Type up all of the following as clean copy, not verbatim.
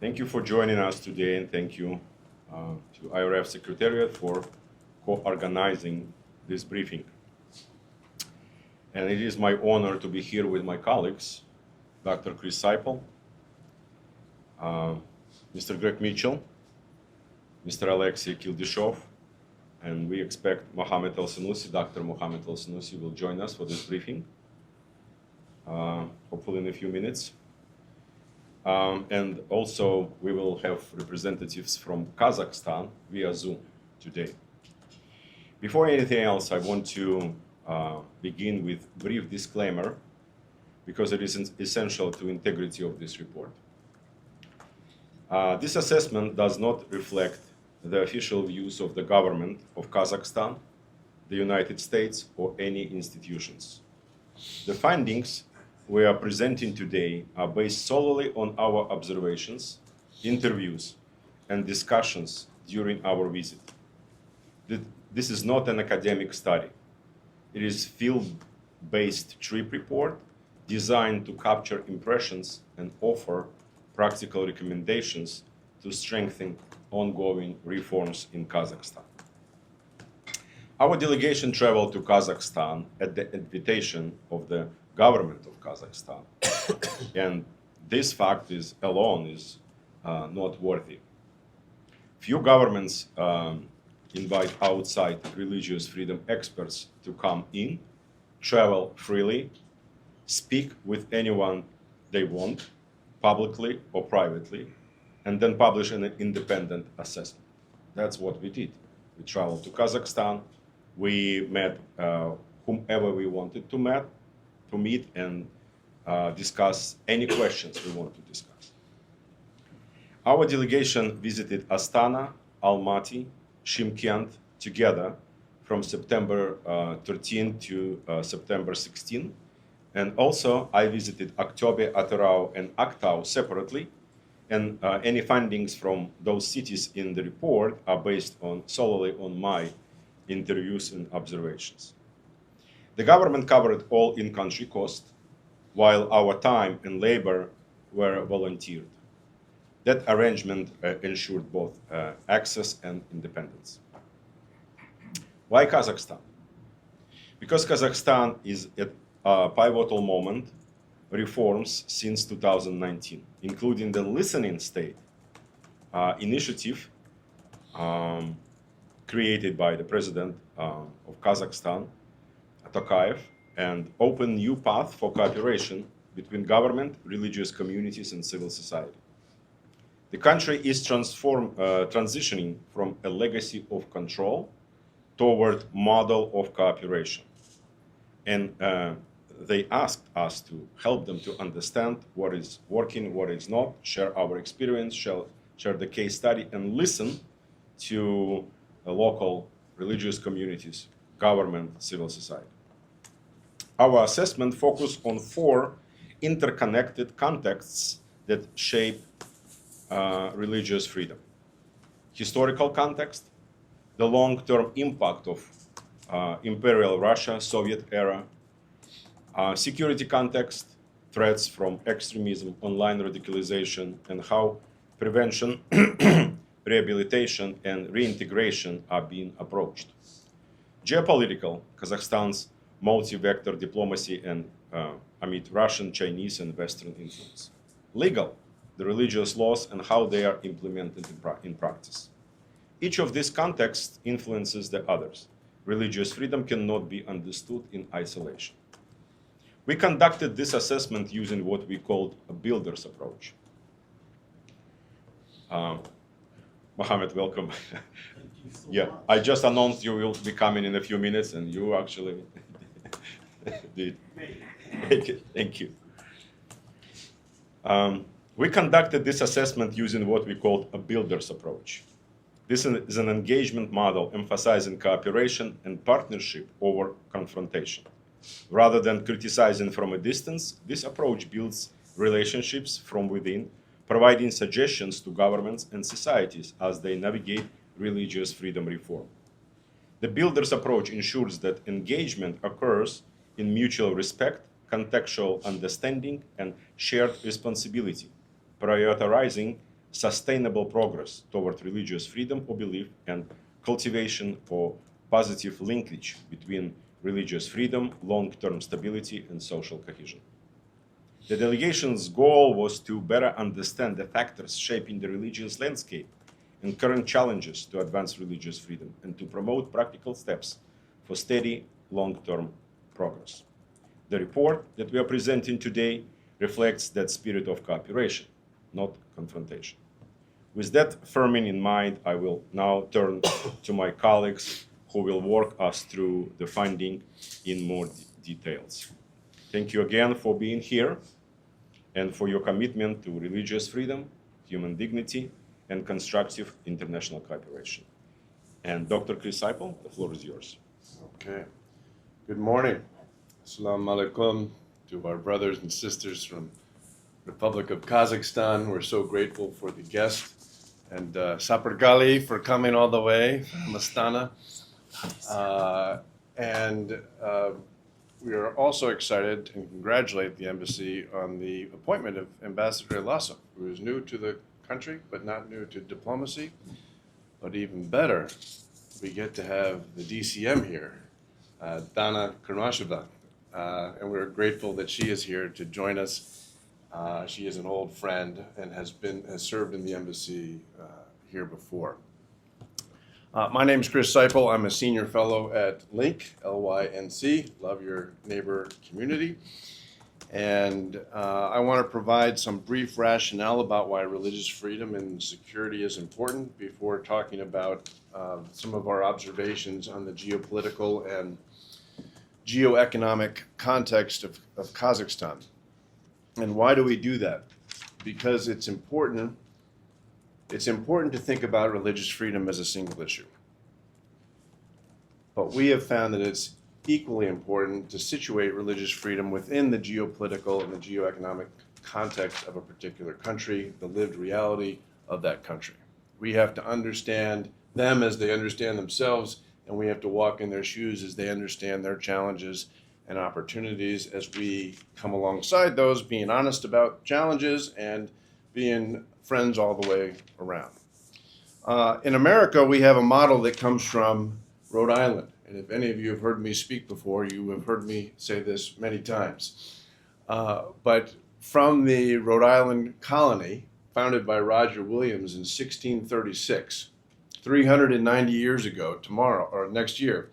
Thank you for joining us today, and thank you to IRF Secretariat for co-organizing this briefing. And it is my honor to be here with my colleagues, Dr. Chris Seipel, Mr. Greg Mitchell, Mr. Alexei Kildishov, and we expect Mohammed El-Senussi, Dr. Mohammed El-Senussi will join us for this briefing, hopefully in a few minutes. And also we will have representatives from Kazakhstan via Zoom today. Before anything else, I want to begin with a brief disclaimer because it is essential to integrity of this report. This assessment does not reflect the official views of the government of Kazakhstan, the United States, or any institutions. The findings we are presenting today are based solely on our observations, interviews, and discussions during our visit. This is not an academic study. It is a field-based trip report designed to capture impressions and offer practical recommendations to strengthen ongoing reforms in Kazakhstan. Our delegation traveled to Kazakhstan at the invitation of the Government of Kazakhstan, and this fact alone is noteworthy. Few governments invite outside religious freedom experts to come in, travel freely, speak with anyone they want, publicly or privately, and then publish an independent assessment. That's what we did. We traveled to Kazakhstan, we met whomever we wanted to meet and discuss any questions we want to discuss. Our delegation visited Astana, Almaty, Shymkent together from September 13 to September 16. And also I visited Aktobe, Atyrau, and Aktau separately. And any findings from those cities in the report are based solely on my interviews and observations. The government covered all in-country costs, while our time and labor were volunteered. That arrangement ensured both access and independence. Why Kazakhstan? Because Kazakhstan is at a pivotal moment, reforms since 2019, including the Listening State initiative created by the president of Kazakhstan, Tokayev, and open new path for cooperation between government, religious communities, and civil society. The country is transitioning from a legacy of control toward model of cooperation. And they asked us to help them to understand what is working, what is not, share our experience, share the case study, and listen to local religious communities, government, civil society. Our assessment focused on 4 interconnected contexts that shape religious freedom. Historical context, the long-term impact of Imperial Russia, Soviet era, security context, threats from extremism, online radicalization, and how prevention, rehabilitation, and reintegration are being approached. Geopolitical, Kazakhstan's multi-vector diplomacy and amid Russian, Chinese, and Western influence. Legal, the religious laws and how they are implemented in practice. Each of these contexts influences the others. Religious freedom cannot be understood in isolation. We conducted this assessment using what we called a builder's approach. Mohammed, welcome. Yeah, I just announced you will be coming in a few minutes, and you actually did. Thank you. We conducted this assessment using what we called a builder's approach. This is an engagement model emphasizing cooperation and partnership over confrontation. Rather than criticizing from a distance, this approach builds relationships from within, providing suggestions to governments and societies as they navigate religious freedom reform. The builder's approach ensures that engagement occurs in mutual respect, contextual understanding, and shared responsibility, prioritizing sustainable progress toward religious freedom or belief and cultivation or positive linkage between religious freedom, long-term stability, and social cohesion. The delegation's goal was to better understand the factors shaping the religious landscape and current challenges to advance religious freedom and to promote practical steps for steady, long-term progress. The report that we are presenting today reflects that spirit of cooperation, not confrontation. With that framing in mind, I will now turn to my colleagues who will walk us through the finding in more details. Thank you again for being here and for your commitment to religious freedom, human dignity, and constructive international cooperation. And Dr. Chris Seipel, the floor is yours. Okay. Good morning. Assalamu alaikum to our brothers and sisters from Republic of Kazakhstan. We're so grateful for the guest. And Sapar Gali for coming all the way from Astana. We are also excited and congratulate the embassy on the appointment of Ambassador Lasso, who is new to the country, but not new to diplomacy. But even better, we get to have the DCM here, Dana Kurmasheva, and we're grateful that she is here to join us. She is an old friend and has served in the embassy here before. My name is Chris Seipel. I'm a senior fellow at LYNC, L-Y-N-C, Love Your Neighbor Community. And I want to provide some brief rationale about why religious freedom and security is important before talking about some of our observations on the geopolitical and geoeconomic context of Kazakhstan. And why do we do that? Because it's important to think about religious freedom as a single issue. But we have found that it's equally important to situate religious freedom within the geopolitical and the geoeconomic context of a particular country, the lived reality of that country. We have to understand them as they understand themselves, and we have to walk in their shoes as they understand their challenges and opportunities as we come alongside those, being honest about challenges and being friends all the way around. In America, we have a model that comes from Rhode Island. And if any of you have heard me speak before, you have heard me say this many times. But from the Rhode Island colony, founded by Roger Williams in 1636, 390 years ago, tomorrow, or next year,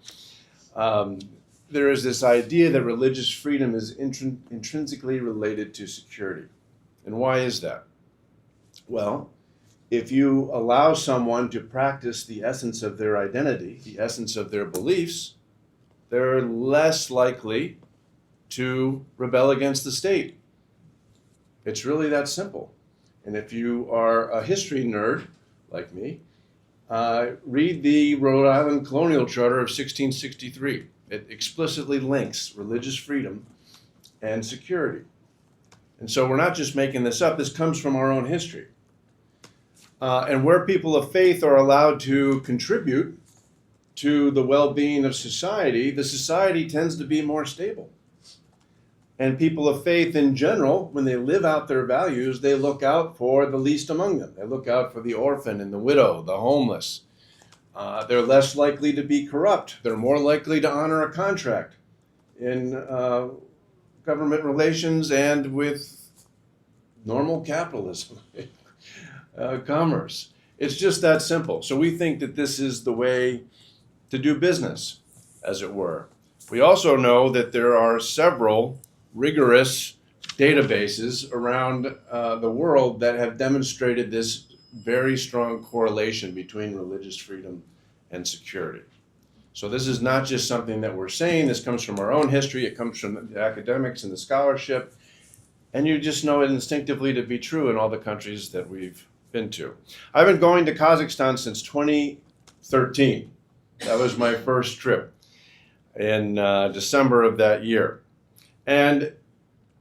there is this idea that religious freedom is intrinsically related to security. And why is that? Well, if you allow someone to practice the essence of their identity, the essence of their beliefs, they're less likely to rebel against the state. It's really that simple. And if you are a history nerd, like me, read the Rhode Island Colonial Charter of 1663. It explicitly links religious freedom and security. And so we're not just making this up, this comes from our own history. And where people of faith are allowed to contribute to the well-being of society, the society tends to be more stable. And people of faith in general, when they live out their values, they look out for the least among them. They look out for the orphan and the widow, the homeless. They're less likely to be corrupt. They're more likely to honor a contract in government relations and with normal capitalism, commerce. It's just that simple. So we think that this is the way to do business, as it were. We also know that there are several rigorous databases around the world that have demonstrated this very strong correlation between religious freedom and security. So this is not just something that we're saying. This comes from our own history. It comes from the academics and the scholarship. And you just know it instinctively to be true in all the countries that we've been to. I've been going to Kazakhstan since 2013. That was my first trip in December of that year. And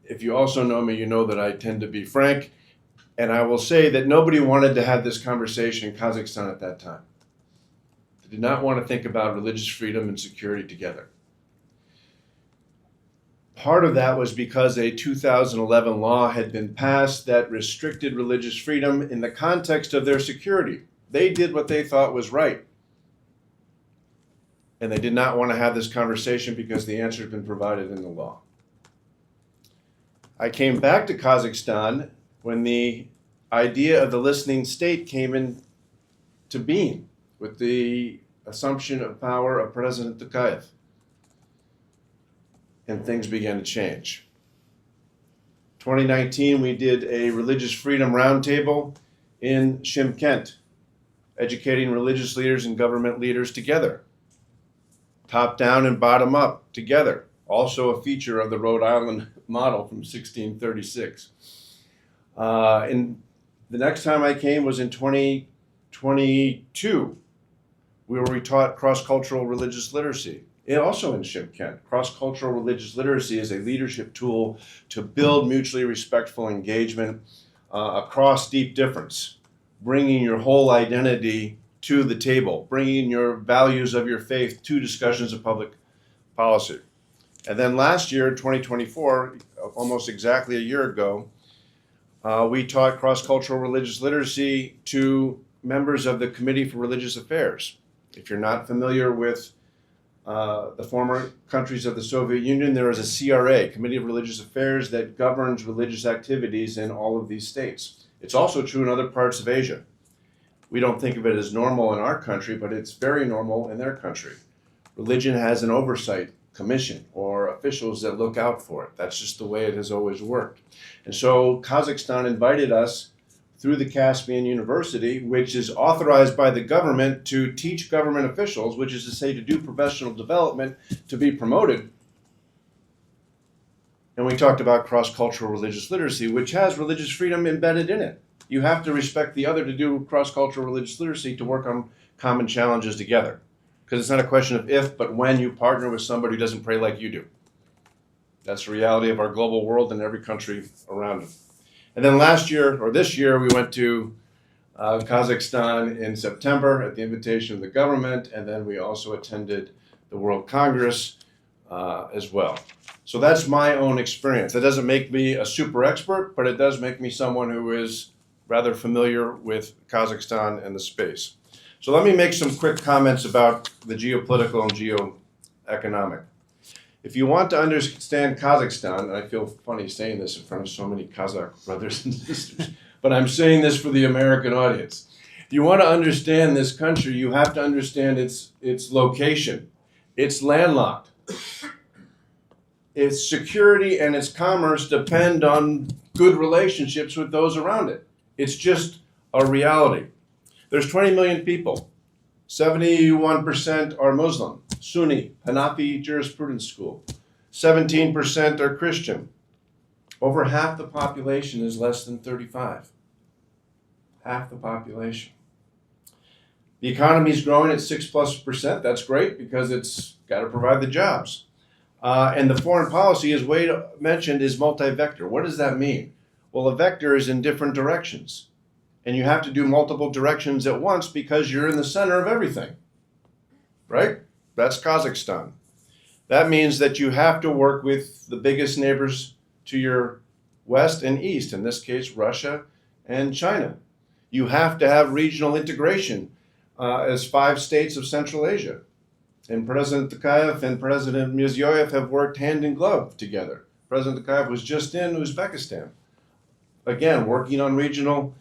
if you also know me, you know that I tend to be frank. And I will say that nobody wanted to have this conversation in Kazakhstan at that time. They did not want to think about religious freedom and security together. Part of that was because a 2011 law had been passed that restricted religious freedom in the context of their security. They did what they thought was right. And they did not want to have this conversation because the answer had been provided in the law. I came back to Kazakhstan when the idea of the listening state came into being with the assumption of power of President Tokayev. And things began to change. 2019, we did a religious freedom roundtable in Shymkent, educating religious leaders and government leaders together, top down and bottom up together. Also a feature of the Rhode Island model from 1636. And the next time I came was in 2022, where we taught cross-cultural religious literacy. And also in Shymkent, cross-cultural religious literacy is a leadership tool to build mutually respectful engagement across deep difference, bringing your whole identity to the table, bringing your values of your faith to discussions of public policy. And then last year, 2024, almost exactly a year ago, we taught cross-cultural religious literacy to members of the Committee for Religious Affairs. If you're not familiar with the former countries of the Soviet Union, there is a CRA, Committee of Religious Affairs, that governs religious activities in all of these states. It's also true in other parts of Asia. We don't think of it as normal in our country, but it's very normal in their country. Religion has an oversight commission or officials that look out for it. That's just the way it has always worked. And so Kazakhstan invited us through the Caspian University, which is authorized by the government to teach government officials, which is to say to do professional development, to be promoted. And we talked about cross-cultural religious literacy, which has religious freedom embedded in it. You have to respect the other to do cross-cultural religious literacy, to work on common challenges together. Because it's not a question of if, but when you partner with somebody who doesn't pray like you do. That's the reality of our global world and every country around it. And then last year, or this year, we went to Kazakhstan in September at the invitation of the government, and then we also attended the World Congress as well. So that's my own experience. That doesn't make me a super expert, but it does make me someone who is rather familiar with Kazakhstan and the space. So let me make some quick comments about the geopolitical and geoeconomic. If you want to understand Kazakhstan, and I feel funny saying this in front of so many Kazakh brothers and sisters, but I'm saying this for the American audience. If you want to understand this country, you have to understand its location. It's landlocked. Its security and its commerce depend on good relationships with those around it. It's just a reality. There's 20 million people. 71% are Muslim, Sunni, Hanafi jurisprudence school. 17% are Christian. Over half the population is less than 35. Half the population. The economy is growing at 6+%. That's great because it's got to provide the jobs. And the foreign policy, as Wade mentioned, is multi-vector. What does that mean? Well, a vector is in different directions. And you have to do multiple directions at once because you're in the center of everything, right? That's Kazakhstan. That means that you have to work with the biggest neighbors to your west and east, in this case, Russia and China. You have to have regional integration as 5 states of Central Asia. And President Tokayev and President Mirziyoyev have worked hand in glove together. President Tokayev was just in Uzbekistan, again, working on regional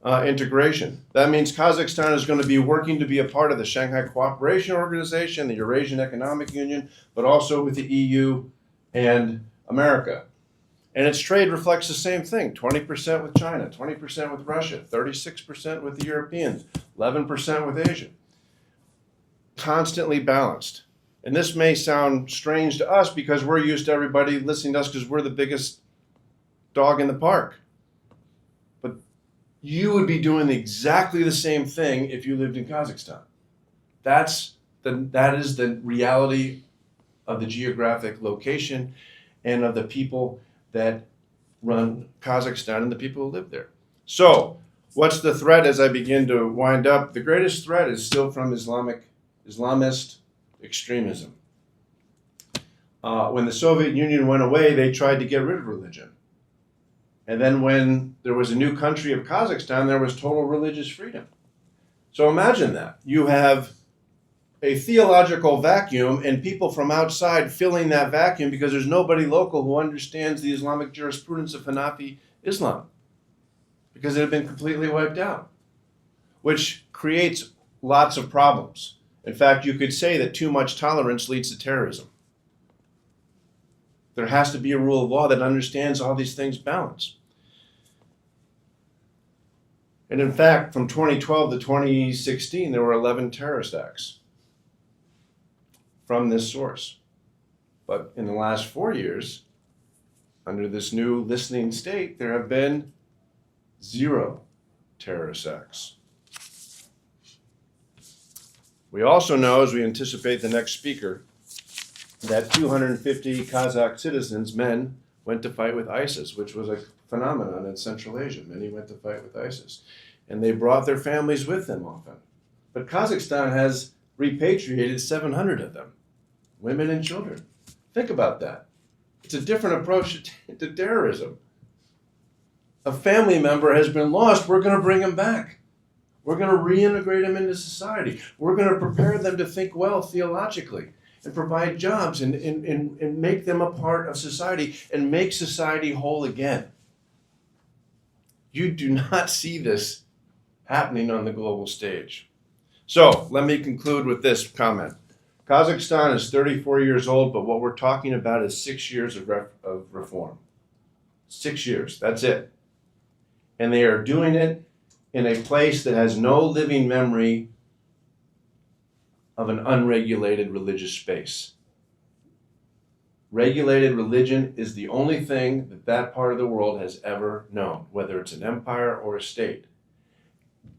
integration. That means Kazakhstan is going to be working to be a part of the Shanghai Cooperation Organization, the Eurasian Economic Union, but also with the EU and America. And its trade reflects the same thing, 20% with China, 20% with Russia, 36% with the Europeans, 11% with Asia. Constantly balanced. And this may sound strange to us because we're used to everybody listening to us because we're the biggest dog in the park. But you would be doing exactly the same thing if you lived in Kazakhstan. That is the reality of the geographic location and of the people that run Kazakhstan and the people who live there. So, what's the threat as I begin to wind up? The greatest threat is still from Islamist extremism. When the Soviet Union went away, they tried to get rid of religion. And then when there was a new country of Kazakhstan, there was total religious freedom. So imagine that. You have a theological vacuum and people from outside filling that vacuum because there's nobody local who understands the Islamic jurisprudence of Hanafi Islam because it had been completely wiped out, which creates lots of problems. In fact, you could say that too much tolerance leads to terrorism. There has to be a rule of law that understands all these things balanced. And in fact, from 2012 to 2016, there were 11 terrorist acts from this source. But in the last 4 years, under this new listening state, there have been 0 terrorist acts. We also know, as we anticipate the next speaker, that 250 Kazakh citizens, men, went to fight with ISIS, which was a phenomenon in Central Asia. Many went to fight with ISIS. And they brought their families with them often. But Kazakhstan has repatriated 700 of them, women and children. Think about that. It's a different approach to terrorism. A family member has been lost, we're going to bring him back. We're going to reintegrate them into society. We're going to prepare them to think well theologically and provide jobs and make them a part of society and make society whole again. You do not see this happening on the global stage. So let me conclude with this comment. Kazakhstan is 34 years old, but what we're talking about is 6 years of reform. 6 years, that's it. And they are doing it in a place that has no living memory of an unregulated religious space. Regulated religion is the only thing that that part of the world has ever known, whether it's an empire or a state.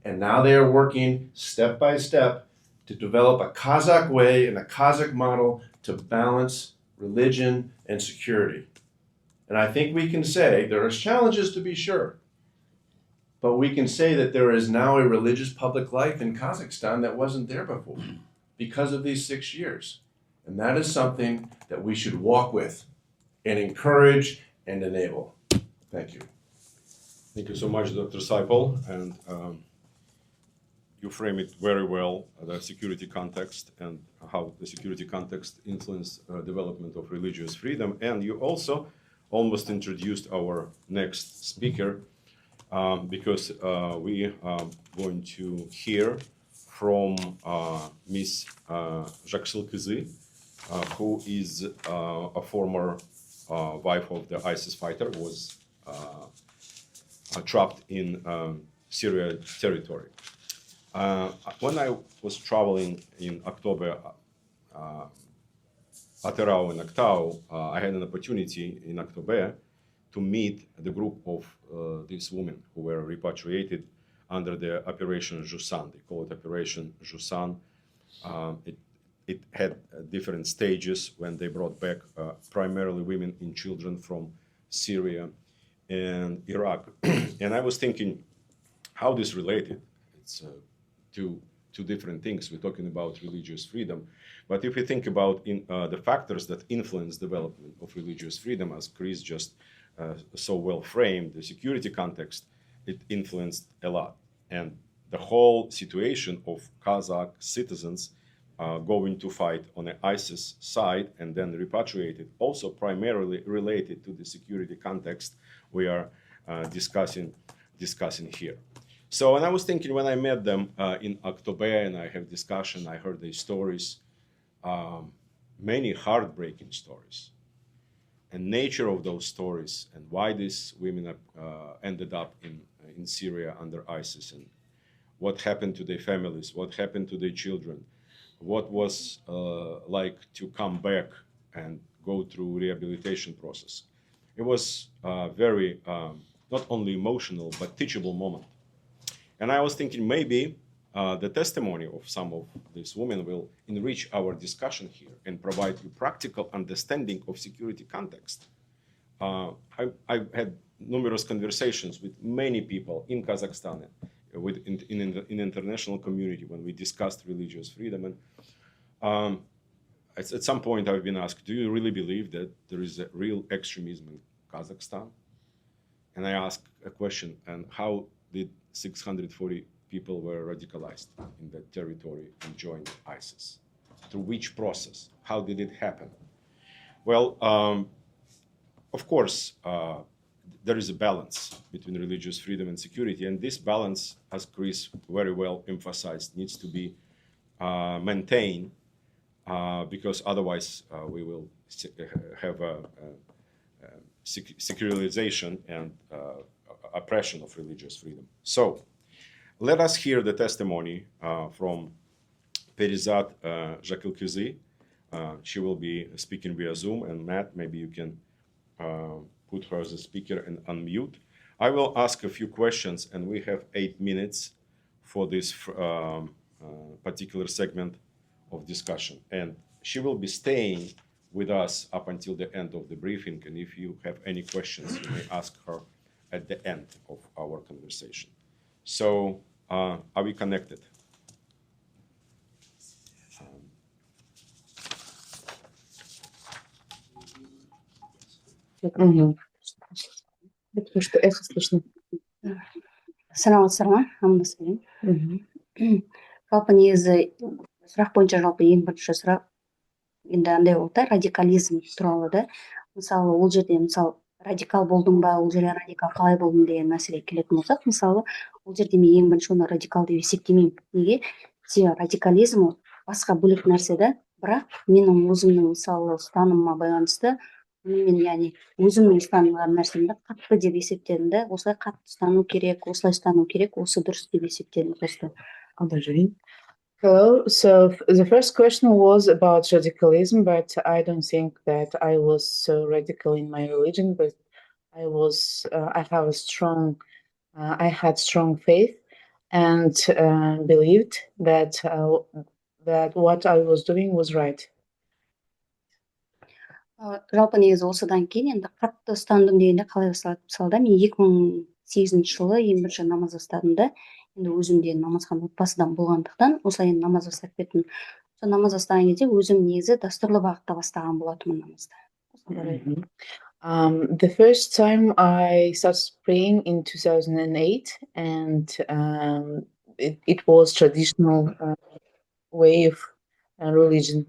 And now they are working step by step to develop a Kazakh way and a Kazakh model to balance religion and security. And I think we can say there are challenges to be sure, but we can say that there is now a religious public life in Kazakhstan that wasn't there before because of these 6 years. And that is something that we should walk with and encourage and enable. Thank you. Thank you so much, Dr. Seipel. And you frame it very well, the security context and how the security context influenced development of religious freedom. And you also almost introduced our next speaker because we are going to hear from Ms. Jaksil Kızı, who is a former wife of the ISIS fighter, was trapped in Syria territory. When I was traveling in October at Erau and Aktau, I had an opportunity in October to meet the group of these women who were repatriated under the Operation Jusan. They call it Operation Jusan. It had different stages when they brought back primarily women and children from Syria and Iraq. And I was thinking how this related. It's two different things. We're talking about religious freedom. But if we think about the factors that influence development of religious freedom, as Chris just so well framed, the security context, it influenced a lot. And the whole situation of Kazakh citizens going to fight on the ISIS side and then repatriated, also primarily related to the security context we are discussing here. So, and I was thinking when I met them in October and I have discussion, I heard their stories, many heartbreaking stories. And nature of those stories and why these women ended up in Syria under ISIS and what happened to their families, what happened to their children, what was like to come back and go through rehabilitation process. It was very, not only emotional, but teachable moment. And I was thinking maybe the testimony of some of these women will enrich our discussion here and provide you practical understanding of security context. I had numerous conversations with many people in Kazakhstan, in international community when we discussed religious freedom. And at some point I've been asked, do you really believe that there is a real extremism in Kazakhstan? And I ask a question, and how did 640 people were radicalized in that territory and joined ISIS? Through which process? How did it happen? Well, of course, there is a balance between religious freedom and security, and this balance, as Chris very well emphasized, needs to be maintained, because otherwise we will have a secularization and oppression of religious freedom. So let us hear the testimony from Perizat Jakilkizi. She will be speaking via Zoom, and Matt, maybe you can put her as a speaker and unmute. I will ask a few questions, and we have 8 minutes for this particular segment of discussion. And she will be staying with us up until the end of the briefing, and if you have any questions, you may ask her at the end of our conversation. So, are we connected? Потому что эхо слышно. Саламатсыздар ма? Амандасың. Жалпы негізі сұрақ бойынша жалпы ең бірінші сұрақ енді андай болды да, радикализм туралы да. Мысалы ол жерде радикал болдың ба, ол жерде радикал қалай болдың деген мәселеге келетін болсақ, мысалы ол жерде мен ең бірінші оны радикал деп есептемеймін. Неге? Себебі радикализм ол басқа бөлек нәрсе да, бірақ менің өзімнің мысалы ұстанымыма байланысты мен яғни өзімнің ұстанған нәрсемді қатты деп есептедім да, осылай қатты ұстану керек, осылай ұстану керек, осы дұрыс деп есептедім просто. Hello. So the first question was about radicalism, but I don't think that I was so radical in my religion. But I had strong faith and believed that what I was doing was right. Жалпы негізі осыдан кейін енді қатты ұстандым дегенде қалай басталады? Мысалы да мен 2008 жылы ең бірінші намаз бастадым да, енді өзімде намазхан отбасыдан болғандықтан осылай енді намаз бастап кеттім. Сол намаз бастаған кезде өзім негізі дәстүрлі бағытта бастаған болатынмын намазды. The first time I started praying in 2008, and it was traditional way of religion.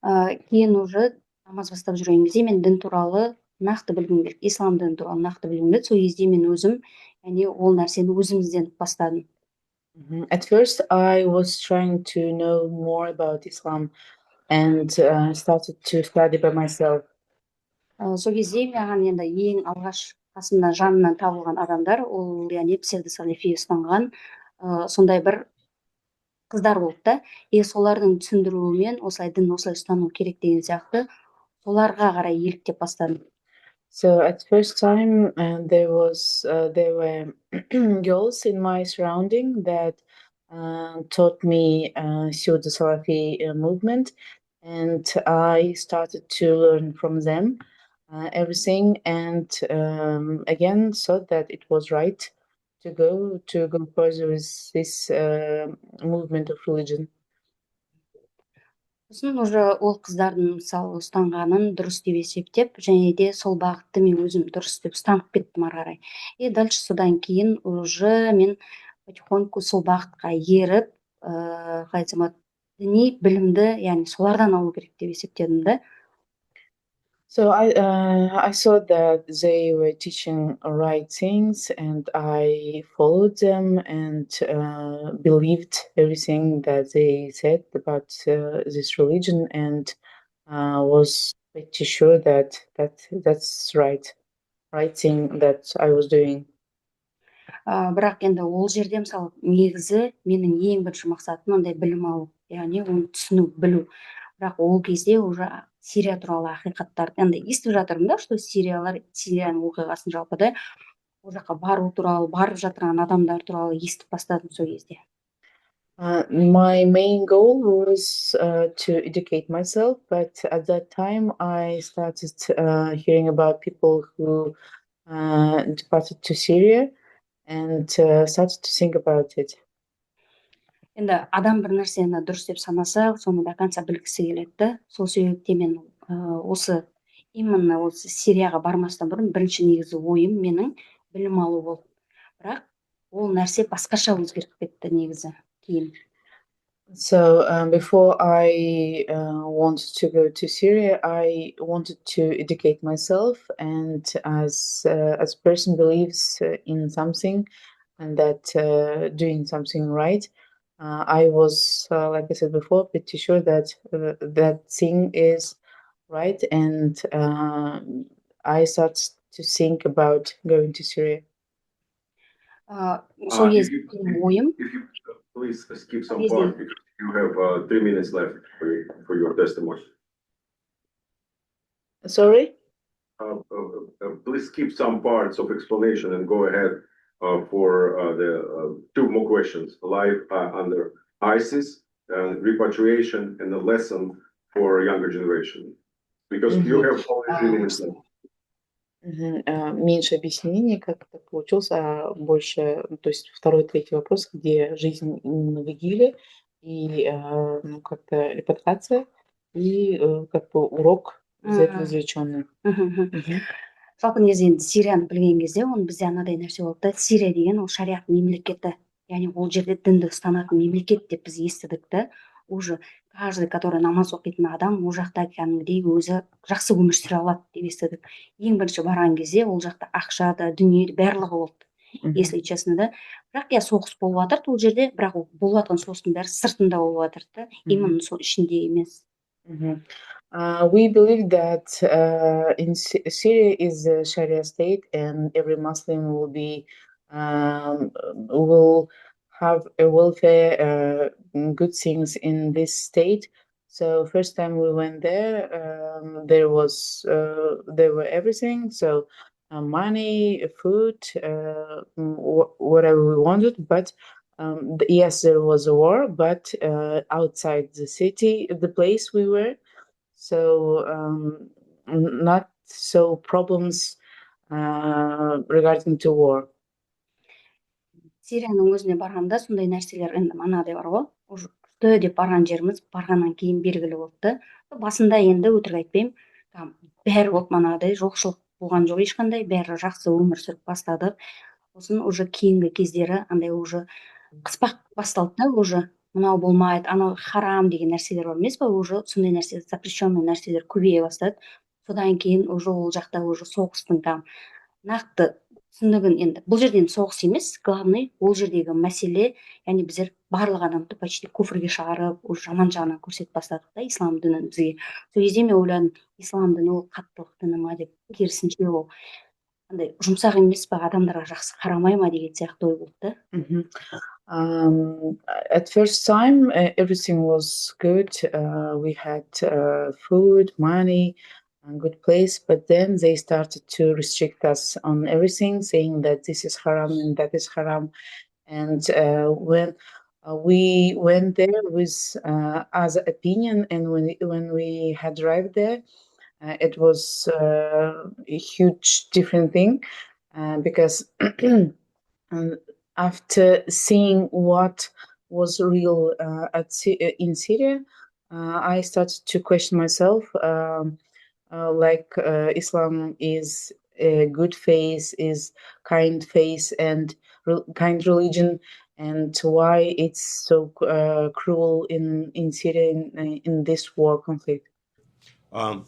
Кейін уже намаз бастап жүрген кезде мен дін туралы нақты білгім келді, ислам діні туралы нақты білгім келді. Сол кезде мен өзім, яғни ол нәрсені өзімізден бастадым. At first I was trying to know more about Islam and started to study by myself. Сол кезде маған енді ең алғаш қасымда жанынан табылған адамдар, ол яғни псевдосалафи ұстанған сондай бір қыздар болды да, солардың түсіндіруімен осылай дін осылай ұстану керек деген сияқты соларға қарай еліктеп бастадым. So at first time there were girls in my surrounding that taught me pseudo-Salafi movement, and I started to learn from them everything, and again thought that it was right to go further with this movement of religion. Сосын уже ол қыздардың мысалы ұстанғанын дұрыс деп есептеп, және де сол бағытты мен өзім дұрыс деп ұстанып кеттім ары қарай. И дальше содан кейін уже мен потихоньку сол бағытқа еріп, қалай айтсам, діни білімді, яғни солардан алу керек деп есептедім да. So I saw that they were teaching right things, and I followed them and believed everything that they said about this religion, and was pretty sure that that's right thing that I was doing. Бірақ енді ол жерде мысалы негізі менің ең бірінші мақсатым андай білім алу, яғни оны түсіну, білу. Бірақ ол кезде уже Сирия туралы ақиқаттарды енді естіп жатырмын да, что Сирияның оқиғасын жалпы да, ол жаққа бару туралы, барып жатырған адамдар туралы естіп бастадым сол кезде. My main goal was to educate myself, but at that time I started hearing about people who departed to Syria and started to think about it. енді адам бір нәрсені дұрыс деп санаса, соны до конца білгісі келеді да. Сол себепте мен осы именно осы Сирияға бармастан бұрын бірінші негізі ойым менің білім алу болды. Бірақ ол нәрсе басқаша өзгеріп кетті негізі кейін. So before I wanted to go to Syria, I wanted to educate myself, and as a person believes in something, and that doing something right, I was, like I said before, pretty sure that that thing is right, and I started to think about going to Syria. Сол кезде менің ойым If you please skip some Yes, part because you have 3 minutes left for your testimony. Sorry? Please skip some parts of explanation and go ahead for the 2 more questions. Life under ISIS, repatriation, and a lesson for younger generation. Because you have only 3 minutes left. Меньше объяснений, как это получилось, а больше, то есть второй, третий вопрос, где жизнь именно в ИГИЛе и ну, как-то репатрация и как бы урок из этого извлеченный. жалпы негізі енді Сирияны білген кезде оны бізде анадай нәрсе болды да, Сирия деген ол шариғат мемлекеті, яғни ол жерде дінді ұстанатын мемлекет деп біз естідік та. Уже каждый, который намаз оқитын адам, ол жақта кәдімгідей өзі жақсы өмір сүре алады деп естідік. Ең бірінші барған кезде ол жақта ақша да, дүние барлығы болды, если честно да. Бірақ иә, соғыс болып жатыр ол жерде, бірақ ол болып жатқан соғыстың бәрі сыртында болып жатыр да, именно сол ішінде емес. We believe that in Syria is a Sharia state, and every Muslim will be will have a welfare, good things in this state. So first time we went there, there were everything. So money, food, whatever we wanted. But yes, there was a war, but outside the city, the place we were. So not so problems regarding to war. Сирияның өзіне барғанда сондай нәрселер енді мынадай бар ғой, уже күшті деп барған жеріміз барғаннан кейін белгілі болды. Басында енді өтірік айтпаймын, бәрі болды манағыдай, жоқшылық болған жоқ ешқандай, бәрі жақсы өмір сүріп бастадық. Сосын уже кейінгі кездері андай уже қыспақ басталды да, уже мынау болмайды, анау харам деген нәрселер бар емес па, уже сондай нәрсе, запрещенный нәрселер көбейе бастады. Содан кейін уже ол жақта уже соғыстың нақты түсінігін, енді бұл жерден соғыс емес, главный ол жердегі мәселе, яғни біздер барлық адамды почти куфрге шығарып, уже жаман жағынан көрсетіп бастадық та ислам дінін бізге. Сол кезде мен ойладым, ислам діні ол қаттылық діні ма деп, керісінше ол андай жұмсақ емес па, адамдарға жақсы қарамай ма деген сияқты ой болды да. At first time, everything was good. We had food, money, and good place. But then they started to restrict us on everything, saying that this is haram and that is haram. And when we went there with other opinion, and when we had arrived there, it was a huge different thing because after seeing what was real in Syria, I started to question myself, Islam is a good faith, is kind faith and kind religion, and why it's so cruel in Syria in this war conflict.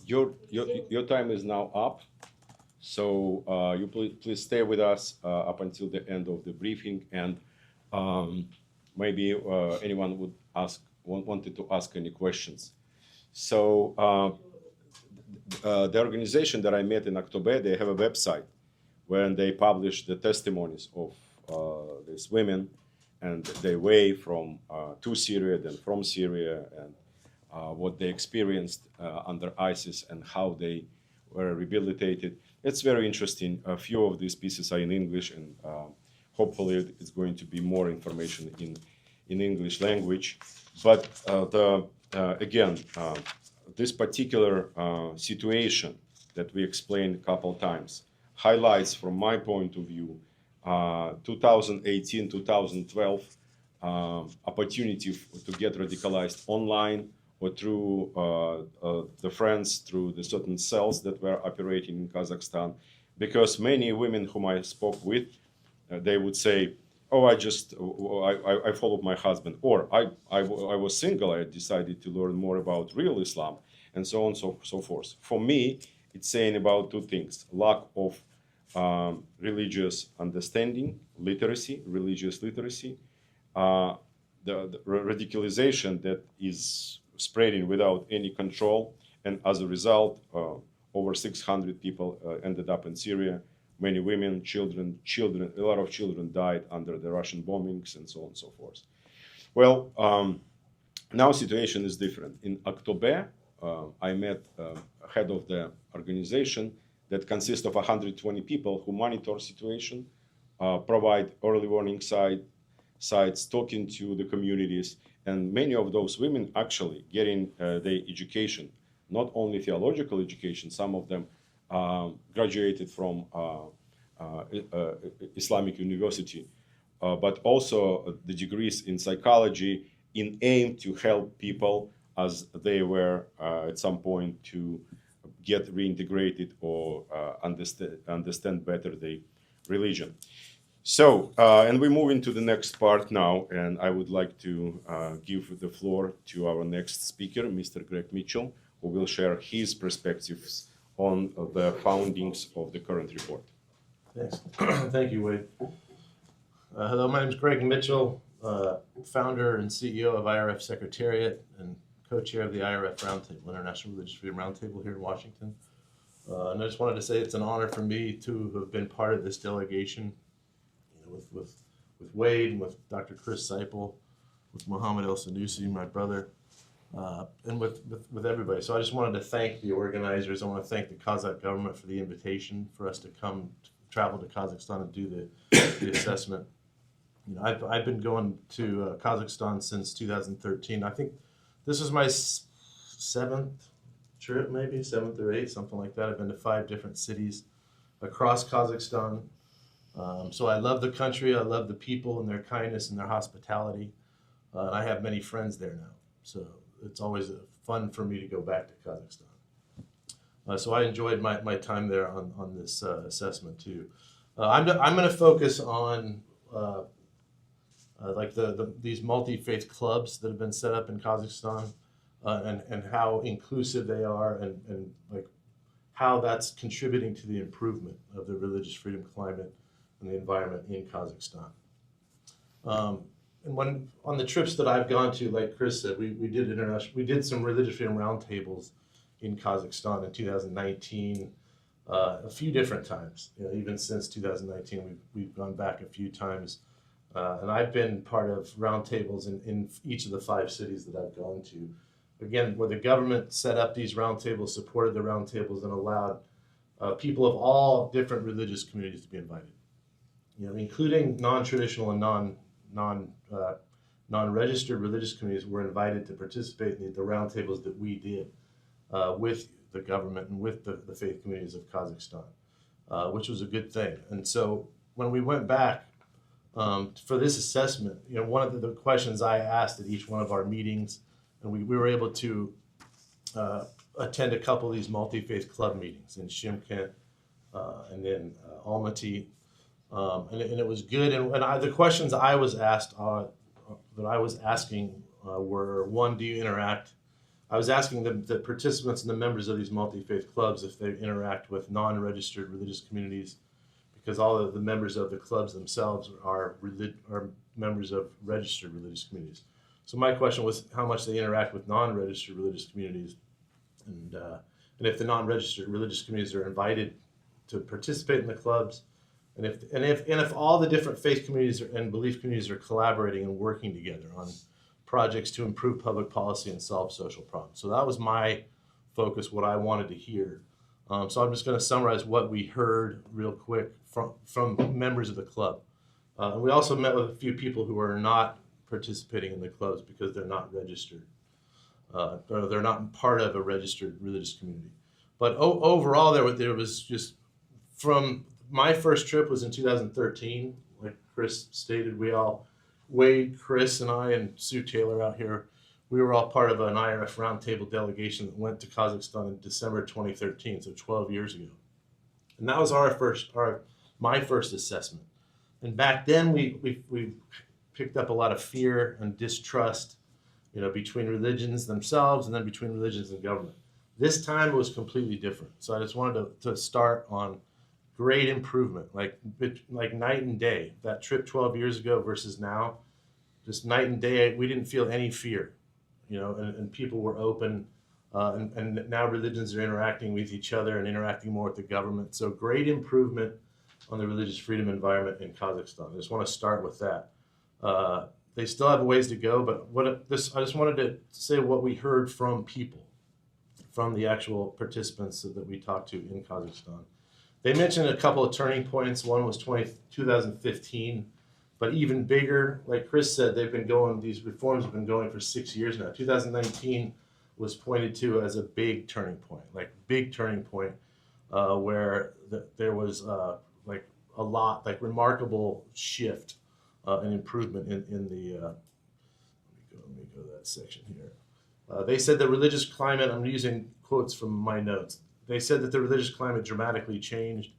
Your time is now up, so you please stay with us up until the end of the briefing, and maybe anyone would wanted to ask any questions. So the organization that I met in October, they have a website where they publish the testimonies of these women and their way from to Syria, then from Syria, and what they experienced under ISIS and how they were rehabilitated. It's very interesting. A few of these pieces are in English, and hopefully it's going to be more information in English language. But again, this particular situation that we explained a couple times highlights, from my point of view, 2018, 2012 opportunity to get radicalized online or through the friends, through the certain cells that were operating in Kazakhstan. Because many women whom I spoke with, they would say, "Oh, I followed my husband," or I was single. I decided to learn more about real Islam, and so on, so forth. For me, it's saying about two things: lack of religious understanding, religious literacy, the radicalization that is spreading without any control, and as a result, over 600 people ended up in Syria. Many women, children, a lot of children died under the Russian bombings, and so on and so forth. Well, now situation is different. In October, I met head of the organization that consists of 120 people who monitor situation, provide early warning sites, talking to the communities, and many of those women actually getting their education, not only theological education. Some of them graduated from Islamic University, but also the degrees in psychology in aim to help people as they were at some point to get reintegrated or understand better the religion. So, and we move into the next part now, and I would like to give the floor to our next speaker, Mr. Greg Mitchell, who will share his perspectives on the foundings of the current report. Thanks. Thank you, Wade. Hello, my name is Greg Mitchell, founder and CEO of IRF Secretariat and co-chair of the IRF Roundtable, International Religious Freedom Roundtable here in Washington. And I just wanted to say it's an honor for me to have been part of this delegation, with Wade and with Dr. Chris Seipel, with Mohammed El Sanusi, my brother, and with everybody. So I just wanted to thank the organizers. I want to thank the Kazakh government for the invitation for us to travel to Kazakhstan and do the assessment. I've been going to Kazakhstan since 2013. I think this is my seventh trip, maybe seventh or eighth, something like that. I've been to 5 different cities across Kazakhstan. So I love the country, I love the people and their kindness and their hospitality. And I have many friends there now. So it's always fun for me to go back to Kazakhstan. So I enjoyed my time there on this assessment too. I'm going to focus on like these multi-faith clubs that have been set up in Kazakhstan and how inclusive they are and like how that's contributing to the improvement of the religious freedom climate and the environment in Kazakhstan. And when on the trips that I've gone to, like Chris said, we did some religious freedom roundtables in Kazakhstan in 2019, a few different times. Even since 2019, we've gone back a few times, and I've been part of roundtables in each of the 5 cities that I've gone to. Again, where the government set up these roundtables, supported the roundtables, and allowed people of all different religious communities to be invited. Including non-traditional and non-registered religious communities were invited to participate in the roundtables that we did with the government and with the faith communities of Kazakhstan, which was a good thing. And so when we went back for this assessment, one of the questions I asked at each one of our meetings, and we were able to attend a couple of these multi-faith club meetings in Shymkent and then Almaty. And it was good. And the questions I was asked that I was asking were, one, do you interact? I was asking the participants and the members of these multi-faith clubs if they interact with non-registered religious communities, because all of the members of the clubs themselves are members of registered religious communities. So my question was how much they interact with non-registered religious communities, and if the non-registered religious communities are invited to participate in the clubs. And if all the different faith communities and belief communities are collaborating and working together on projects to improve public policy and solve social problems. So that was my focus, what I wanted to hear. So I'm just going to summarize what we heard real quick from members of the club. And we also met with a few people who are not participating in the clubs because they're not registered, or they're not part of a registered religious community. But overall, there was just from my first trip was in 2013. Like Chris stated, we Wade, Chris, and I, and Sue Taylor out here, we were all part of an IRF roundtable delegation that went to Kazakhstan in December 2013, so 12 years ago. And that was my first assessment. And back then, we picked up a lot of fear and distrust, between religions themselves and then between religions and government. This time it was completely different. So I just wanted to start on great improvement, like night and day. That trip 12 years ago versus now, just night and day. We didn't feel any fear, and people were open. And now religions are interacting with each other and interacting more with the government. So great improvement on the religious freedom environment in Kazakhstan. I just want to start with that. They still have a ways to go, but I just wanted to say what we heard from people, from the actual participants that we talked to in Kazakhstan. They mentioned a couple of turning points. One was 2015, but even bigger, like Chris said, these reforms have been going for 6 years now. 2019 was pointed to as a big turning point, where there was remarkable shift and improvement in the, let me go to that section here. They said the religious climate, I'm using quotes from my notes, they said that the religious climate dramatically changed,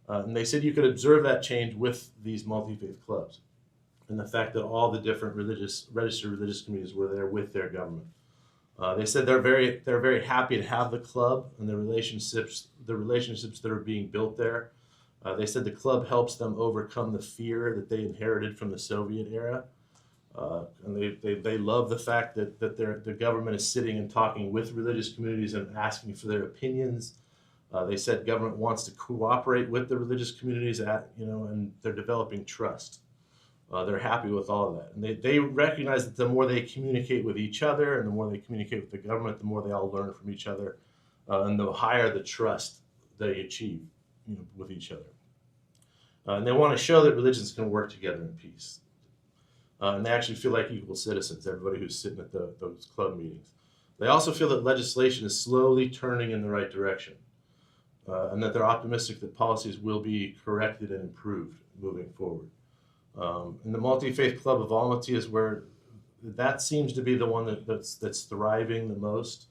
and they said you could observe that change with these multi-faith clubs, and the fact that all the different registered religious communities were there with their government. They said they're very happy to have the club and the relationships that are being built there. They said the club helps them overcome the fear that they inherited from the Soviet era. And they love the fact that the government is sitting and talking with religious communities and asking for their opinions. They said government wants to cooperate with the religious communities and they're developing trust. They're happy with all of that. And they recognize that the more they communicate with each other and the more they communicate with the government, the more they all learn from each other, and the higher the trust they achieve with each other. And they want to show that religions can work together in peace. And they actually feel like equal citizens, everybody who's sitting at those club meetings. They also feel that legislation is slowly turning in the right direction, and that they're optimistic that policies will be corrected and improved moving forward. And the Multi-Faith Club of Almaty is where that seems to be the one that's thriving the most.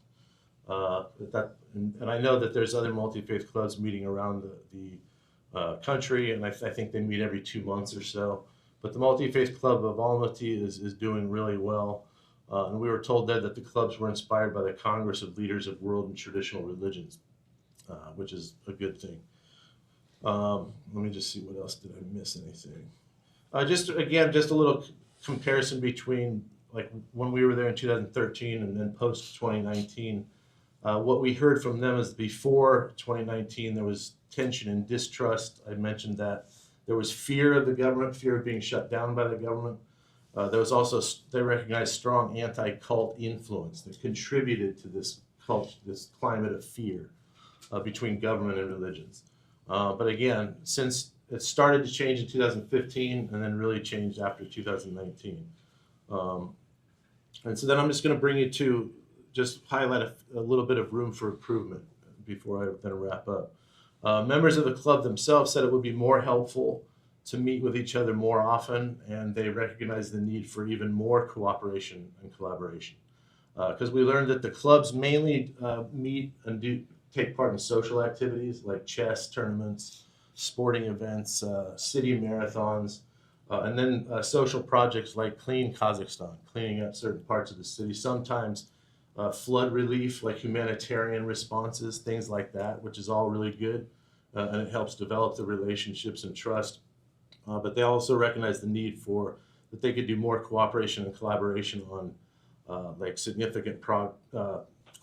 And I know that there's other multi-faith clubs meeting around the country, and I think they meet every 2 months or so. But the Multi-Faith Club of Almaty is doing really well. And we were told that the clubs were inspired by the Congress of Leaders of World and Traditional Religions, which is a good thing. Let me just see, what else did I miss anything? Just a little comparison between like when we were there in 2013 and then post 2019. What we heard from them is before 2019, there was tension and distrust. I mentioned that. There was fear of the government, fear of being shut down by the government. There was also, they recognized strong anti-cult influence that contributed to this climate of fear between government and religions. But again, since it started to change in 2015 and then really changed after 2019. And so then I'm just going to bring you to just highlight a little bit of room for improvement before I then wrap up. Members of the club themselves said it would be more helpful to meet with each other more often, and they recognize the need for even more cooperation and collaboration. Because we learned that the clubs mainly meet and take part in social activities like chess tournaments, sporting events, city marathons, and then social projects like Clean Kazakhstan, cleaning up certain parts of the city, sometimes flood relief, like humanitarian responses, things like that, which is all really good, and it helps develop the relationships and trust. But they also recognize the need that they could do more cooperation and collaboration on like significant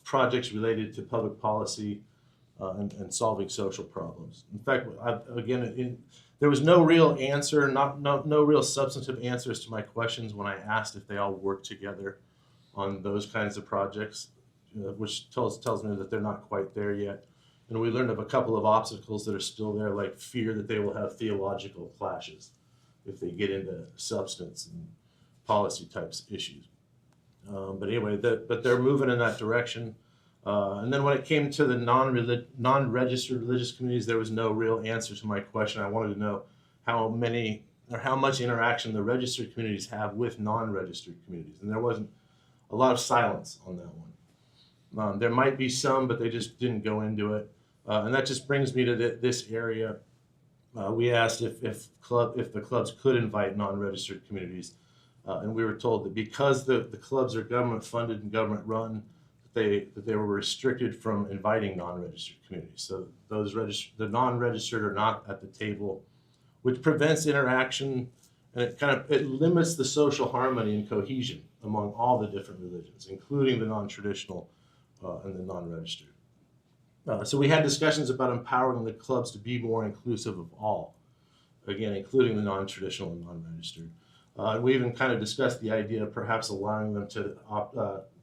projects related to public policy and solving social problems. In fact, there was no real answer, no real substantive answers to my questions when I asked if they all work together on those kinds of projects, which tells me that they're not quite there yet. And we learned of a couple of obstacles that are still there, like fear that they will have theological clashes if they get into substance and policy types issues. But anyway, but they're moving in that direction. And then when it came to the non-registered religious communities, there was no real answer to my question. I wanted to know how many or how much interaction the registered communities have with non-registered communities. And there wasn't a lot of silence on that one. There might be some, but they just didn't go into it. And that just brings me to this area. We asked if the clubs could invite non-registered communities, and we were told that because the clubs are government funded and government run, that they were restricted from inviting non-registered communities. So the non-registered are not at the table, which prevents interaction, and it limits the social harmony and cohesion among all the different religions, including the non-traditional and the non-registered. So we had discussions about empowering the clubs to be more inclusive of all, again, including the non-traditional and non-registered. We even kind of discussed the idea of perhaps allowing them to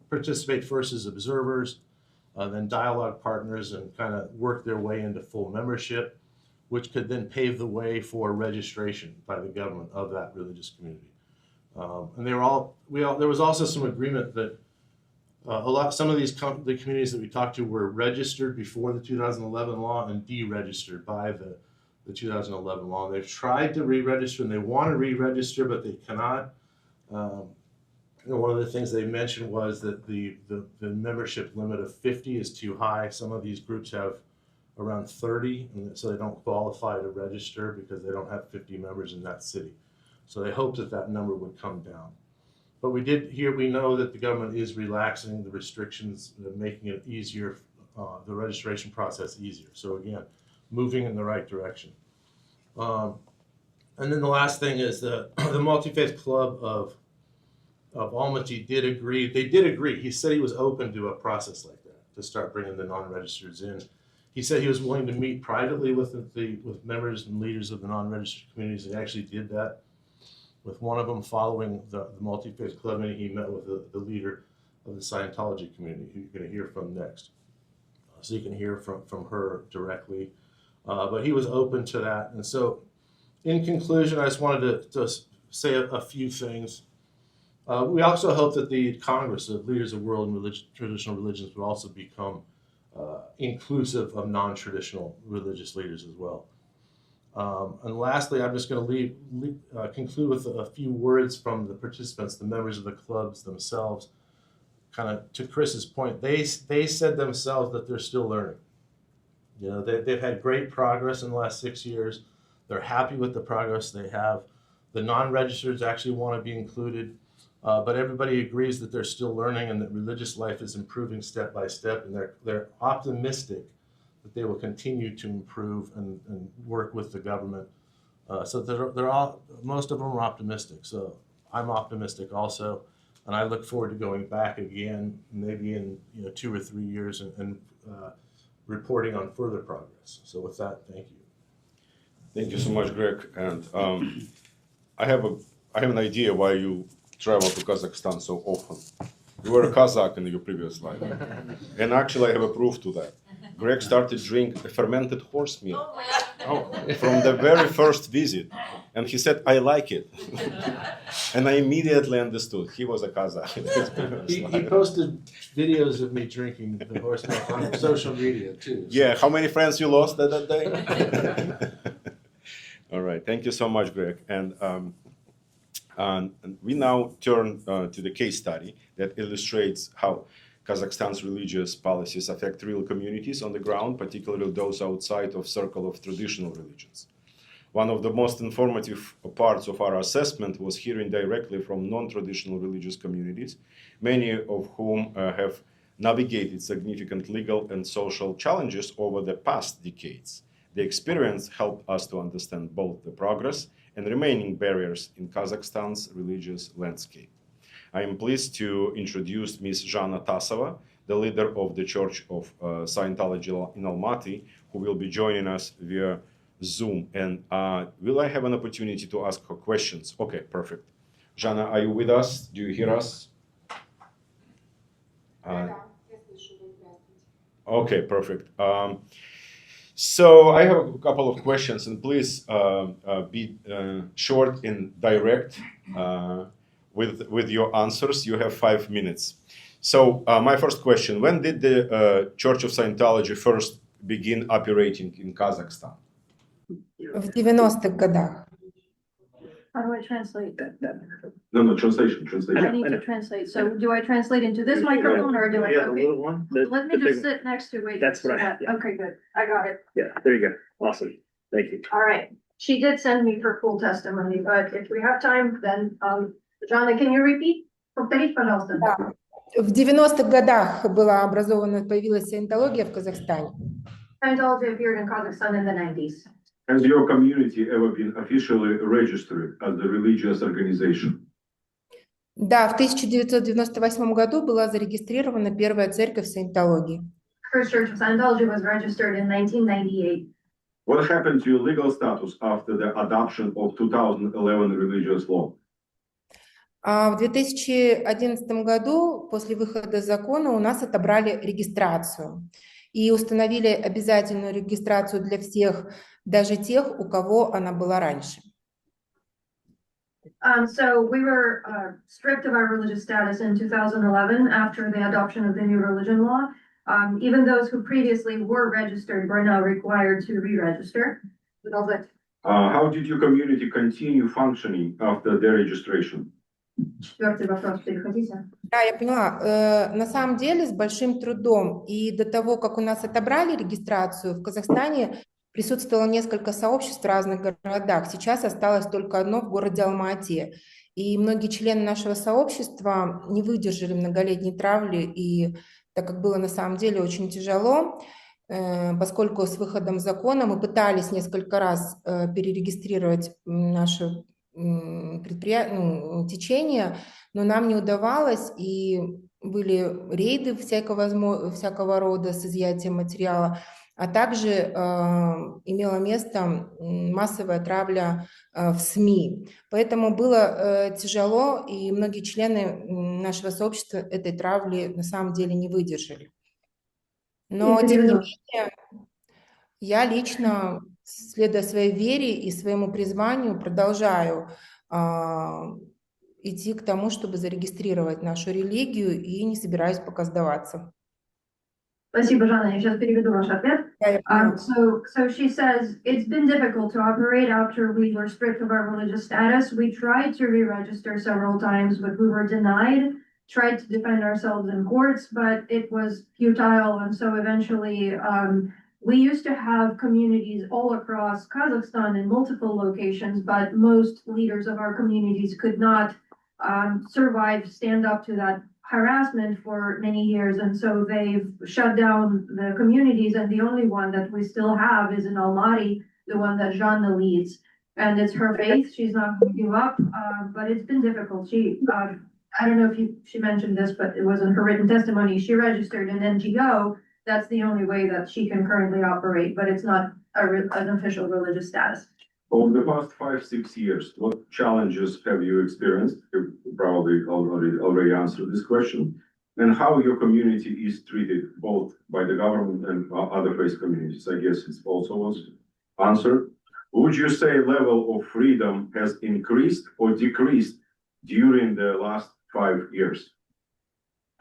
participate first as observers, then dialogue partners, and kind of work their way into full membership, which could then pave the way for registration by the government of that religious community. And there was also some agreement that some of the communities that we talked to were registered before the 2011 law and deregistered by the 2011 law. They've tried to re-register and they want to re-register, but they cannot. One of the things they mentioned was that the membership limit of 50 is too high. Some of these groups have around 30, and so they don't qualify to register because they don't have 50 members in that city. So they hope that number would come down. But we know that the government is relaxing the restrictions, making it easier, the registration process easier. So again, moving in the right direction. And then the last thing is the Multi-Faith Club of Almaty did agree. They did agree. He said he was open to a process like that, to start bringing the non-registereds in. He said he was willing to meet privately with members and leaders of the non-registered communities. He actually did that. With one of them following the Multi-Faith Club meeting, he met with the leader of the Scientology community, who you're going to hear from next. So you can hear from her directly. But he was open to that. And so in conclusion, I just wanted to say a few things. We also hope that the Congress of Leaders of World and Traditional Religions would also become inclusive of non-traditional religious leaders as well. And lastly, I'm just going to conclude with a few words from the participants, the members of the clubs themselves. Kind of to Chris's point, they said themselves that they're still learning. You know, they've had great progress in the last 6 years. They're happy with the progress they have. The non-registereds actually want to be included, but everybody agrees that they're still learning and that religious life is improving step by step, and they're optimistic that they will continue to improve and work with the government. So most of them are optimistic. So I'm optimistic also, and I look forward to going back again, maybe in 2 or 3 years, and reporting on further progress. So with that, thank you. Thank you so much, Greg. And I have an idea why you travel to Kazakhstan so often. You were a Kazakh in your previous life, and actually I have a proof to that. Greg started drinking a fermented horse milk from the very first visit, and he said, "I like it," and I immediately understood he was a Kazakh. He posted videos of me drinking the horse milk on social media too. So. Yeah, how many friends you lost that day? All right, thank you so much, Greg. And we now turn to the case study that illustrates how Kazakhstan's religious policies affect real communities on the ground, particularly those outside of circle of traditional religions. One of the most informative parts of our assessment was hearing directly from non-traditional religious communities, many of whom have navigated significant legal and social challenges over the past decades. The experience helped us to understand both the progress and remaining barriers in Kazakhstan's religious landscape. I am pleased to introduce Ms. Zhana Tasova, the leader of the Church of Scientology in Almaty, who will be joining us via Zoom. And will I have an opportunity to ask her questions? Okay, perfect. Zhana, are you with us? Do you hear us? Okay, perfect. So I have a couple of questions, and please be short and direct with your answers. You have 5 minutes. So my first question, when did the Church of Scientology first begin operating in Kazakhstan? В 90-х годах. How do I translate that? No, translation. I need to translate. So do I translate into this microphone or do I? Yeah, the Okay. little one. Let me just sit next to it. That's what Okay, good. I got it. Yeah, there you go. Awesome. Thank you. All right. She did send me for full testimony, but if we have time, then, Jana, can you repeat? Повторить, пожалуйста. Да. В 90-х годах была образована, появилась саентология в Казахстане. Scientology appeared in Kazakhstan in the 90s. Has your community ever been officially registered as a religious organization? Да, в 1998 году была зарегистрирована первая церковь саентологии. First Church of Scientology was registered in 1998. What happened to your legal status after the adoption of 2011 religious law? А в 2011 году, после выхода закона, у нас отобрали регистрацию и установили обязательную регистрацию для всех, даже тех, у кого она была раньше. So we were stripped of our religious status in 2011 after the adoption of the new religion law. Even those who previously were registered were now required to re-register. How did your community continue functioning after their registration? Четвертый вопрос, переходите. Да, я поняла. На самом деле с большим трудом. И до того, как у нас отобрали регистрацию, в Казахстане присутствовало несколько сообществ в разных городах. Сейчас осталось только одно в городе Алма-Ате. И многие члены нашего сообщества не выдержали многолетней травли, и так как было на самом деле очень тяжело, поскольку с выходом закона мы пытались несколько раз перерегистрировать наше течение, но нам не удавалось, и были рейды всякого рода с изъятием материала, а также имела место массовая травля в СМИ. Поэтому было тяжело, и многие члены нашего сообщества этой травли на самом деле не выдержали. Но, тем не менее, я лично, следуя своей вере и своему призванию, продолжаю идти к тому, чтобы зарегистрировать нашу религию, и не собираюсь пока сдаваться. Спасибо, Жанна. Я сейчас переведу ваш ответ. So she says, it's been difficult to operate after we were stripped of our religious status. We tried to re-register several times, but we were denied. Tried to defend ourselves in courts, but it was futile. And so eventually, we used to have communities all across Kazakhstan in multiple locations, but most leaders of our communities could not survive, stand up to that harassment for many years. And so they've shut down the communities. And the only one that we still have is in Almaty, the one that Жанна leads. And it's her faith. She's not going to give up, but it's been difficult. I don't know if she mentioned this, but it was in her written testimony. She registered an NGO. That's the only way that she can currently operate, but it's not an official religious status. Over the past 5-6 years, what challenges have you experienced? You probably already answered this question. And how your community is treated both by the government and other faith communities? I guess it's also was answered. Would you say level of freedom has increased or decreased during the last 5 years?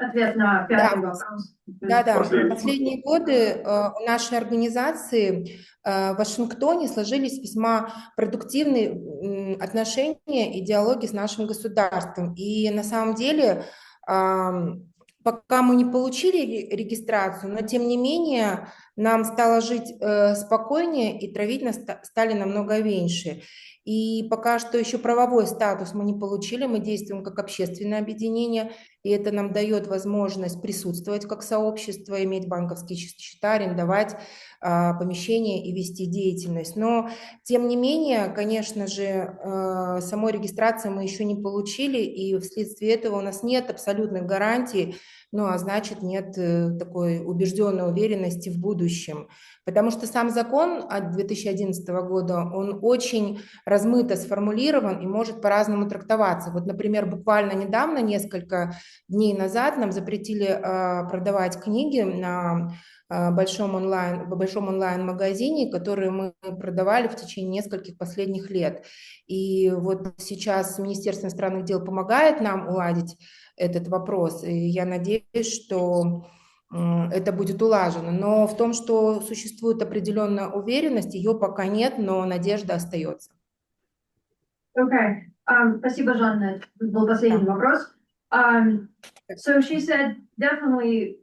Ответ на пятый вопрос. Да. В последние годы у нашей организации в Вашингтоне сложились весьма продуктивные отношения и диалоги с нашим государством. И на самом деле, пока мы не получили регистрацию, но тем не менее нам стало жить спокойнее, и травить нас стали намного меньше. И пока что еще правовой статус мы не получили, мы действуем как общественное объединение, и это нам дает возможность присутствовать как сообщество, иметь банковские счета, арендовать помещения и вести деятельность. Но, тем не менее, конечно же, самой регистрации мы еще не получили, и вследствие этого у нас нет абсолютных гарантий, ну а значит нет такой убежденной уверенности в будущем. Потому что сам закон от 2011 года, он очень размыто сформулирован и может по-разному трактоваться. Вот, например, буквально недавно, несколько дней назад, нам запретили продавать книги на большом онлайн-магазине, которые мы продавали в течение нескольких последних лет. И вот сейчас Министерство иностранных дел помогает нам уладить этот вопрос, и я надеюсь, что это будет улажено. Но в том, что существует определенная уверенность, ее пока нет, но надежда остается. Okay, спасибо, Жанна. Это был последний вопрос. So she said, definitely,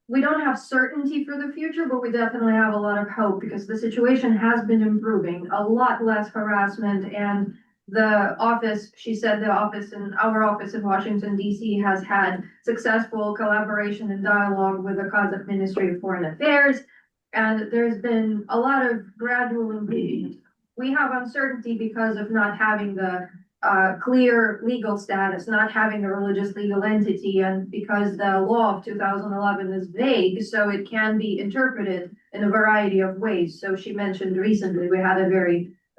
we don't have certainty for the future, but we definitely have a lot of hope because the situation has been improving, a lot less harassment, and the office, she said our office in Washington, DC has had successful collaboration and dialogue with the Kazakh Ministry of Foreign Affairs, and there's been a lot of gradual improvement. We have uncertainty because of not having the clear legal status, not having a religious legal entity, and because the law of 2011 is vague, so it can be interpreted in a variety of ways. So she mentioned recently we had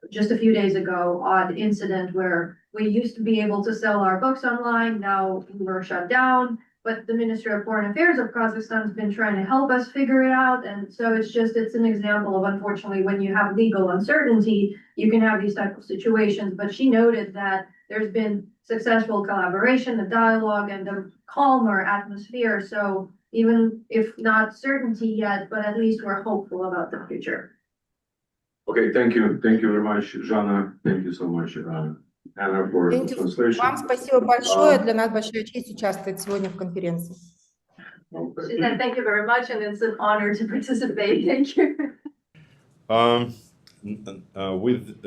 just a few days ago, odd incident where we used to be able to sell our books online, now we were shut down. But the Ministry of Foreign Affairs of Kazakhstan has been trying to help us figure it out. And so it's an example of, unfortunately, when you have legal uncertainty, you can have these type of situations. But she noted that there's been successful collaboration, a dialogue, and a calmer atmosphere. So even if not certainty yet, but at least we're hopeful about the future. Okay, thank you. Thank you very much, Jana. Thank you so much, Anna, for the translation. Вам спасибо большое. Для нас большая честь участвовать сегодня в конференции. She said, thank you very much, and it's an honor to participate. Thank you. With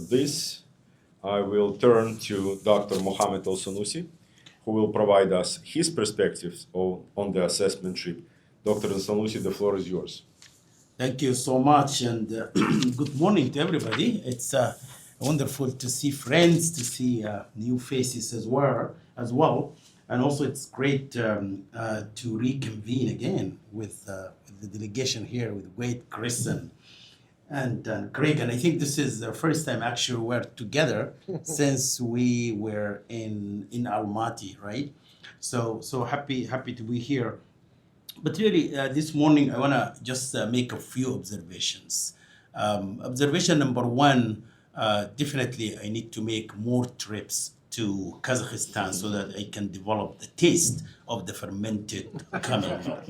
this, I will turn to Dr. Mohammed Al-Sanusi, who will provide us his perspectives on the assessment trip. Dr. Al-Sanusi, the floor is yours. Thank you so much, and good morning to everybody. It's wonderful to see friends, to see new faces as well, and also it's great to reconvene again with the delegation here with Wade, Chris, and Craig. And I think this is the first time actually we're together since we were in Almaty, right? So happy to be here. But really, this morning, I want to just make a few observations. Observation number one, definitely I need to make more trips to Kazakhstan so that I can develop the taste of the fermented camel milk.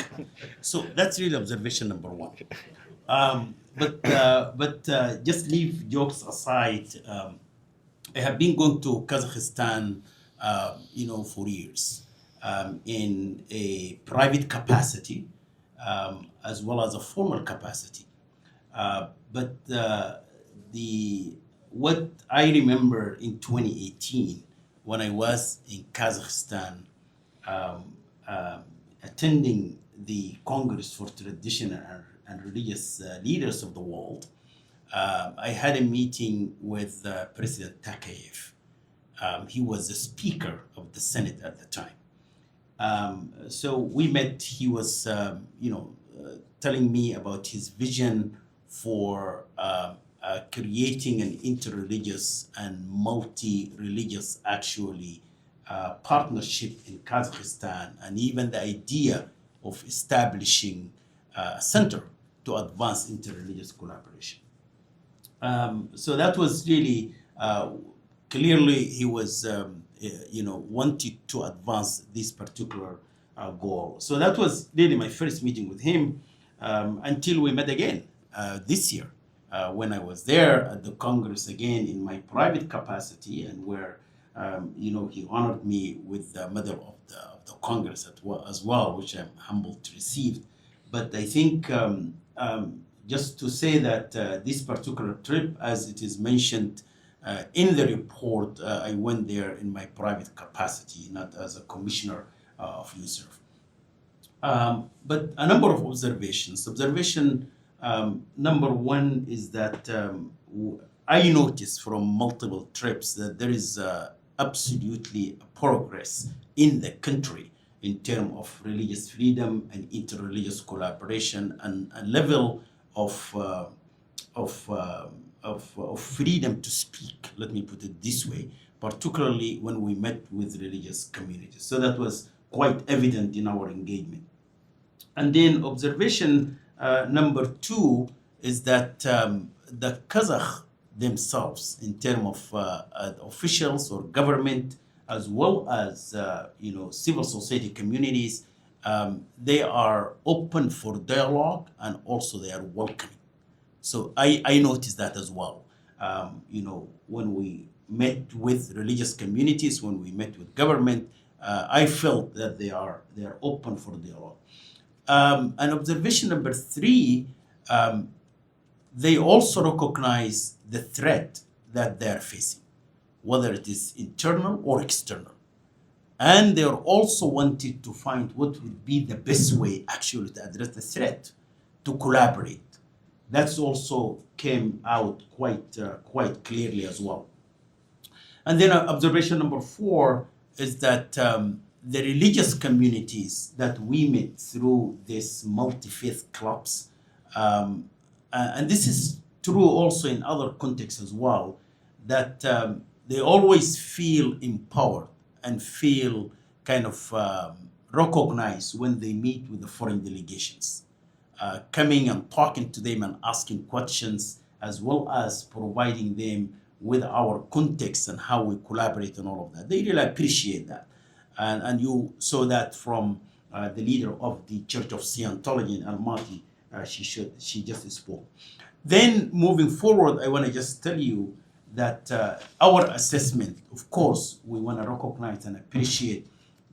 So that's really observation number one. But just leave jokes aside. I have been going to Kazakhstan, for years. In a private capacity, as well as a formal capacity. But what I remember in 2018, when I was in Kazakhstan, attending the Congress for Traditional and Religious Leaders of the World, I had a meeting with President Tokayev. He was the Speaker of the Senate at the time. So we met. He was, telling me about his vision for creating an interreligious and multi-religious, partnership in Kazakhstan, and even the idea of establishing a center to advance interreligious collaboration. So that was really clearly he was. Wanted to advance this particular goal. So that was really my first meeting with him until we met again this year when I was there at the Congress again in my private capacity, and where he honored me with the Medal of the Congress as well, which I'm humbled to receive. But I think just to say that this particular trip, as it is mentioned in the report, I went there in my private capacity, not as a commissioner of UNICEF. But a number of observations. Observation number one is that I noticed from multiple trips that there is absolutely progress in the country in terms of religious freedom and interreligious collaboration, and a level of freedom to speak, let me put it this way, particularly when we met with religious communities. So that was quite evident in our engagement. And then observation number two is that the Kazakh themselves, in terms of officials or government, as well as civil society communities, they are open for dialogue, and also they are welcoming. So I noticed that as well. When we met with religious communities, when we met with government, I felt that they are open for dialogue. And observation number 3, they also recognize the threat that they are facing, whether it is internal or external. And they are also wanted to find what would be the best way actually to address the threat, to collaborate. That's also came out quite clearly as well. And then observation number 4 is that the religious communities that we met through these multi-faith clubs, and this is true also in other contexts as well, that they always feel empowered and feel kind of recognized when they meet with the foreign delegations, coming and talking to them and asking questions, as well as providing them with our context and how we collaborate and all of that. They really appreciate that. And you saw that from the leader of the Church of Scientology in Almaty. She just spoke. Then moving forward, I want to just tell you that our assessment, of course, we want to recognize and appreciate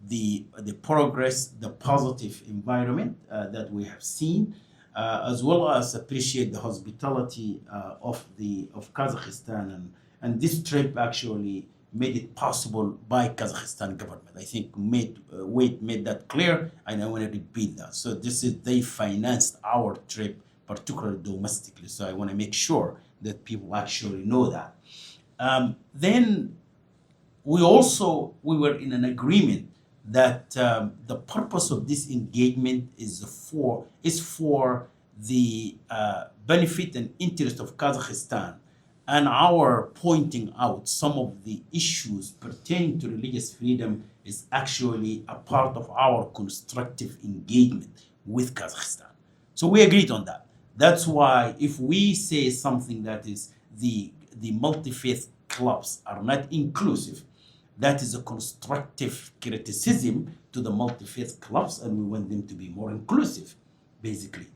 the progress, the positive environment that we have seen, as well as appreciate the hospitality of Kazakhstan, and this trip actually made it possible by Kazakhstan government. I think Wade made that clear, and I want to repeat that. So they financed our trip, particularly domestically. So I want to make sure that people actually know that. Then we were in an agreement that the purpose of this engagement is for the benefit and interest of Kazakhstan, and our pointing out some of the issues pertaining to religious freedom is actually a part of our constructive engagement with Kazakhstan. So we agreed on that. That's why if we say something that is the multi-faith clubs are not inclusive, that is a constructive criticism to the multi-faith clubs, and we want them to be more inclusive, basically.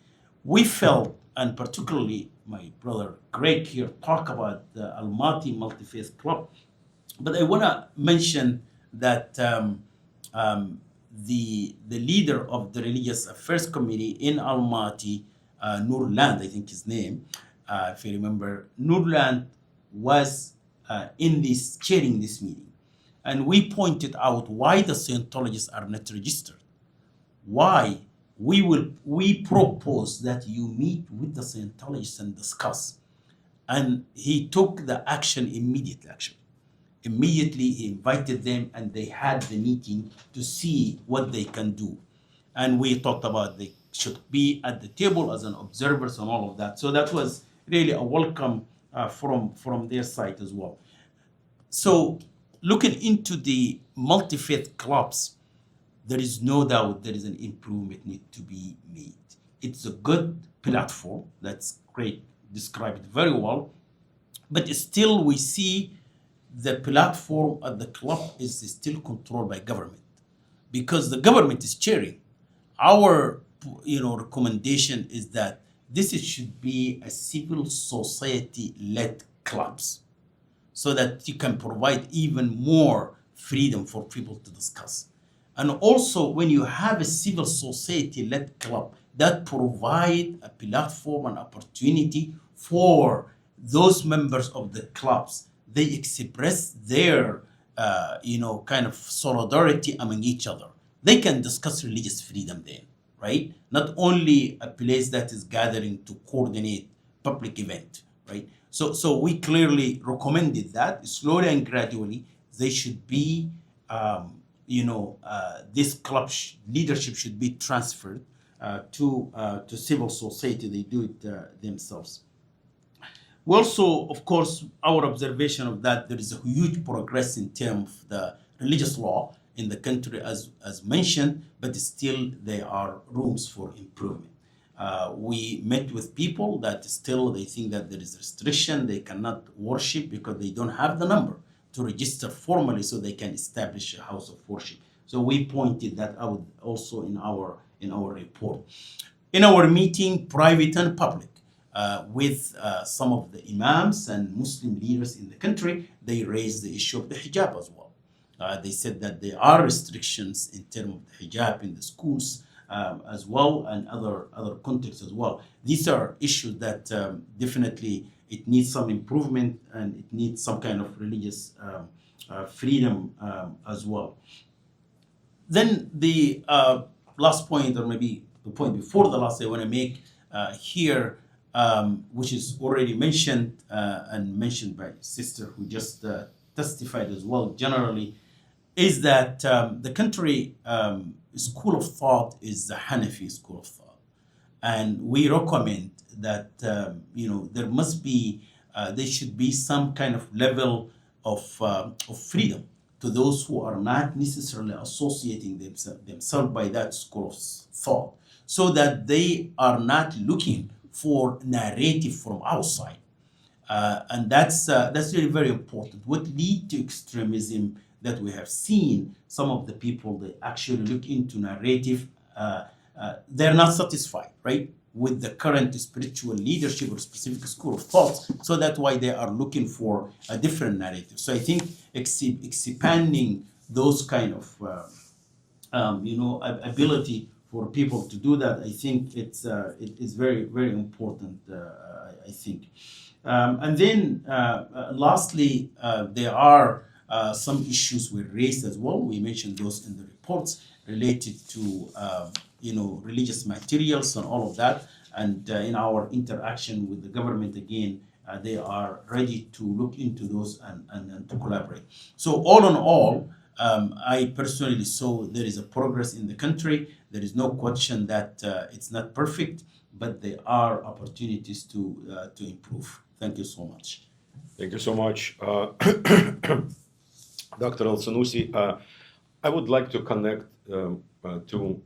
We felt, and particularly my brother Greg here talk about the Almaty multi-faith club, but I want to mention that the leader of the Religious Affairs Committee in Almaty, Nurland, I think his name, if you remember, Nurland was chairing this meeting. And we pointed out why the Scientologists are not registered. Why we propose that you meet with the Scientologists and discuss. And he took the action immediately, actually. Immediately he invited them, and they had the meeting to see what they can do. And we talked about they should be at the table as an observers and all of that. So that was really a welcome from their side as well. So looking into the multi-faith clubs, there is no doubt there is an improvement need to be made. It's a good platform, that's great, described very well, but still we see the platform at the club is still controlled by government, because the government is chairing. Our recommendation is that this should be a civil society-led clubs, so that you can provide even more freedom for people to discuss. And also, when you have a civil society-led club, that provide a platform and opportunity for those members of the clubs. They express their, kind of solidarity among each other. They can discuss religious freedom then, right? Not only a place that is gathering to coordinate public event, right? So we clearly recommended that slowly and gradually they should be, this club leadership should be transferred to civil society. They do it themselves. We also, of course, our observation of that there is a huge progress in terms of the religious law in the country, as mentioned, but still there are rooms for improvement. We met with people that still they think that there is restriction, they cannot worship because they don't have the number to register formally so they can establish a house of worship. So we pointed that out also in our report. In our meeting, private and public, with some of the imams and Muslim leaders in the country, they raised the issue of the hijab as well. They said that there are restrictions in terms of the hijab in the schools as well, and other contexts as well. These are issues that definitely it needs some improvement, and it needs some kind of religious freedom as well. Then the last point, or maybe the point before the last, I want to make here, which is already mentioned and mentioned by sister who just testified as well generally, is that the country school of thought is the Hanafi school of thought. And we recommend that, there must be, there should be some kind of level of freedom to those who are not necessarily associating themselves by that school of thought, so that they are not looking for narrative from outside. And that's really very important. What leads to extremism that we have seen, some of the people, they actually look into narrative, they're not satisfied, right, with the current spiritual leadership or specific school of thought, so that's why they are looking for a different narrative. So I think expanding those kind of ability for people to do that, I think it is very, very important, I think. And then lastly, there are some issues were raised as well. We mentioned those in the reports related to religious materials and all of that. And in our interaction with the government, again, they are ready to look into those and to collaborate. So all in all, I personally saw there is a progress in the country. There is no question that it's not perfect, but there are opportunities to improve. Thank you so much. Thank you so much, Dr. El-Sanusi. I would like to connect two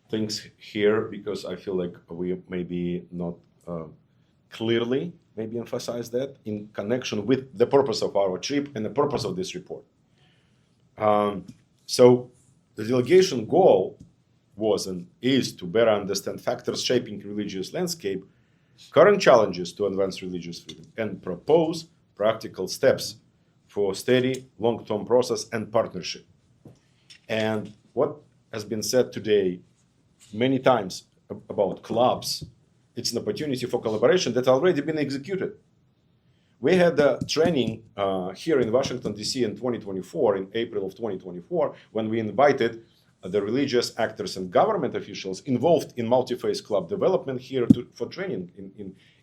things here, because I feel like we maybe not clearly maybe emphasize that in connection with the purpose of our trip and the purpose of this report. So the delegation goal was and is to better understand factors shaping religious landscape, current challenges to advance religious freedom, and propose practical steps for steady, long-term process and partnership. And what has been said today many times about clubs, it's an opportunity for collaboration that already been executed. We had a training here in Washington, D.C. in 2024, in April of 2024, when we invited the religious actors and government officials involved in multi-phase club development here for training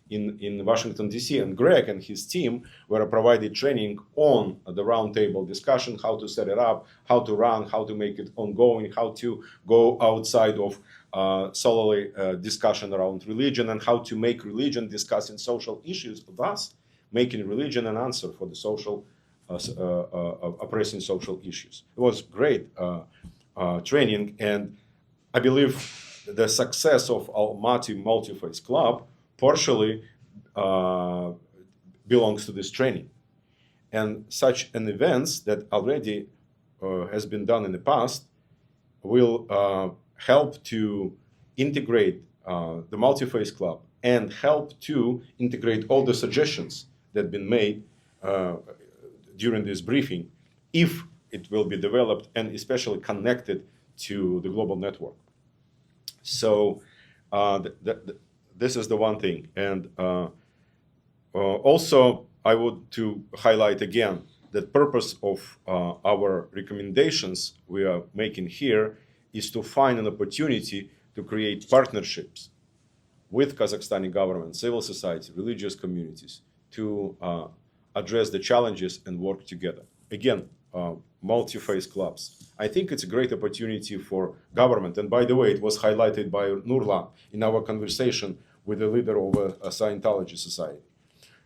in Washington, D.C. And Greg and his team were provided training on the roundtable discussion, how to set it up, how to run, how to make it ongoing, how to go outside of solely discussion around religion, and how to make religion discussing social issues, thus making religion an answer for the social, oppressing social issues. It was great training, and I believe the success of Almaty Multi-Phase Club partially belongs to this training. And such an events that already has been done in the past will help to integrate the Multi-Phase Club and help to integrate all the suggestions that have been made during this briefing, if it will be developed and especially connected to the global network. So this is the one thing. And also, I would to highlight again that purpose of our recommendations we are making here is to find an opportunity to create partnerships with Kazakhstani government, civil society, religious communities to address the challenges and work together. Again, multi-phase clubs. I think it's a great opportunity for government. And by the way, it was highlighted by Nurlan in our conversation with the leader of a Scientology society.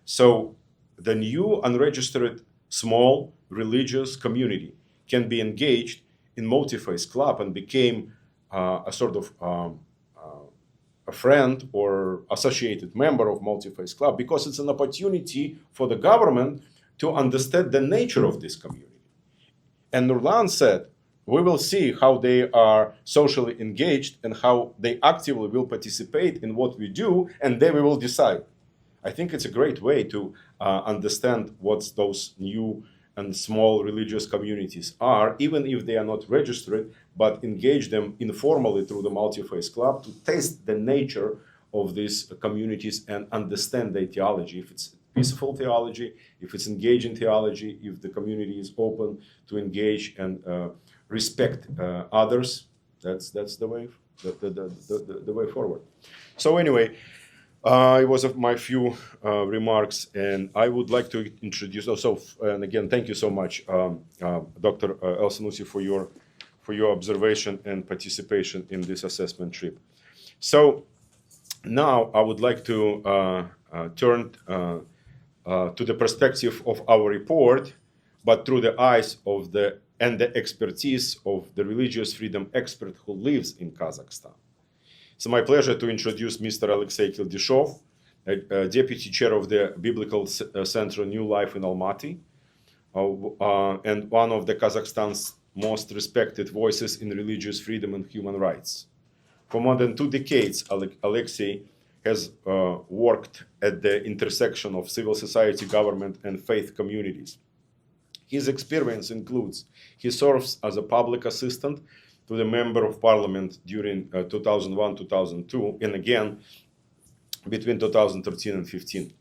So the new unregistered small religious community can be engaged in multi-phase club and became a sort of a friend or associated member of multi-phase club, because it's an opportunity for the government to understand the nature of this community. And Nurlan said, we will see how they are socially engaged and how they actively will participate in what we do, and then we will decide. I think it's a great way to understand what those new and small religious communities are, even if they are not registered, but engage them informally through the multi-faith club to test the nature of these communities and understand their theology. If it's peaceful theology, if it's engaging theology, if the community is open to engage and respect others, that's the way the way forward. So anyway, it was my few remarks, and I would like to introduce. And again, thank you so much, Dr. El-Sanusi, for your observation and participation in this assessment trip. So now I would like to turn to the perspective of our report, but through the eyes of the expertise of the religious freedom expert who lives in Kazakhstan. It's my pleasure to introduce Mr. Alexei Kildyshov, Deputy Chair of the Biblical Center New Life in Almaty, and one of the Kazakhstan's most respected voices in religious freedom and human rights. For more than 2 decades, Alexei has worked at the intersection of civil society, government, and faith communities. His experience includes he serves as a public assistant to the Member of Parliament during 2001-2002, and again between 2013 and 15.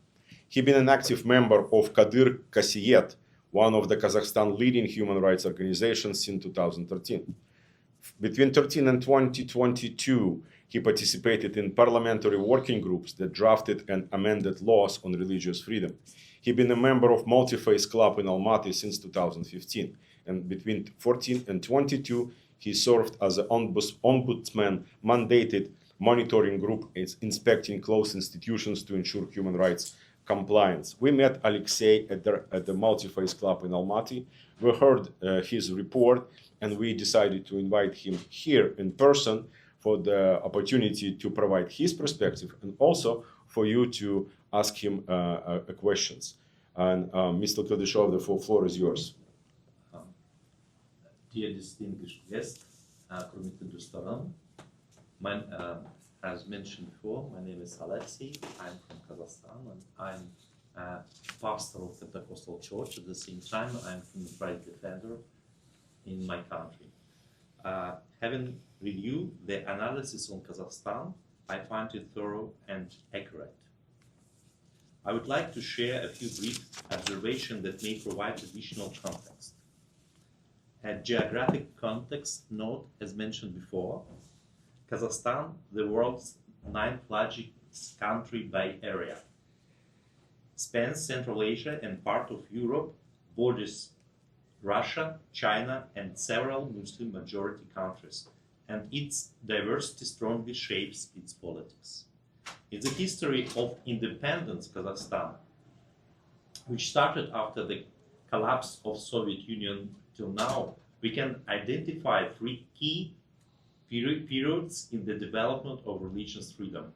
He's been an active member of Kadir Kasiyet, one of the Kazakhstan leading human rights organizations since 2013. Between 2013 and 2022, he participated in parliamentary working groups that drafted and amended laws on religious freedom. He's been a member of Multi-Faith Club in Almaty since 2015, and between 2014 and 2022, he served as an ombudsman mandated monitoring group inspecting closed institutions to ensure human rights compliance. We met Alexei at the Multi-Faith Club in Almaty. We heard his report, and we decided to invite him here in person for the opportunity to provide his perspective and also for you to ask him questions. And Mr. Kildyshov, the full floor is yours. Dear distinguished guests, committed restaurant. As mentioned before, my name is Alexei. I'm from Kazakhstan, and I'm a pastor of the Pentecostal Church. At the same time, I'm human rights defender in my country. Having reviewed the analysis on Kazakhstan, I find it thorough and accurate. I would like to share a few brief observations that may provide additional context. A geographic context note, as mentioned before, Kazakhstan, the world's 9th largest country by area, spans Central Asia and part of Europe, borders Russia, China, and several Muslim majority countries, and its diversity strongly shapes its politics. In the history of independence Kazakhstan, which started after the collapse of Soviet Union till now, we can identify 3 key periods in the development of religious freedom.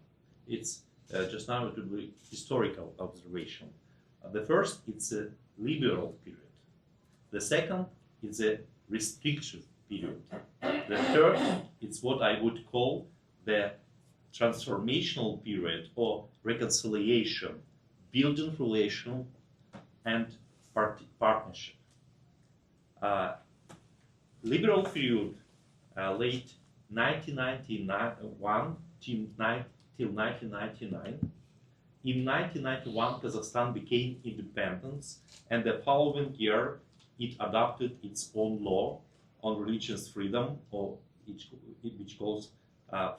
It's just now it will be historical observation. The first, it's a liberal period. The second is a restrictive period. The third, it's what I would call the transformational period or reconciliation, building relation and partnership. Liberal period, late 1991 till 1999. In 1991, Kazakhstan became independent, and the following year, it adopted its own law on religious freedom, or which calls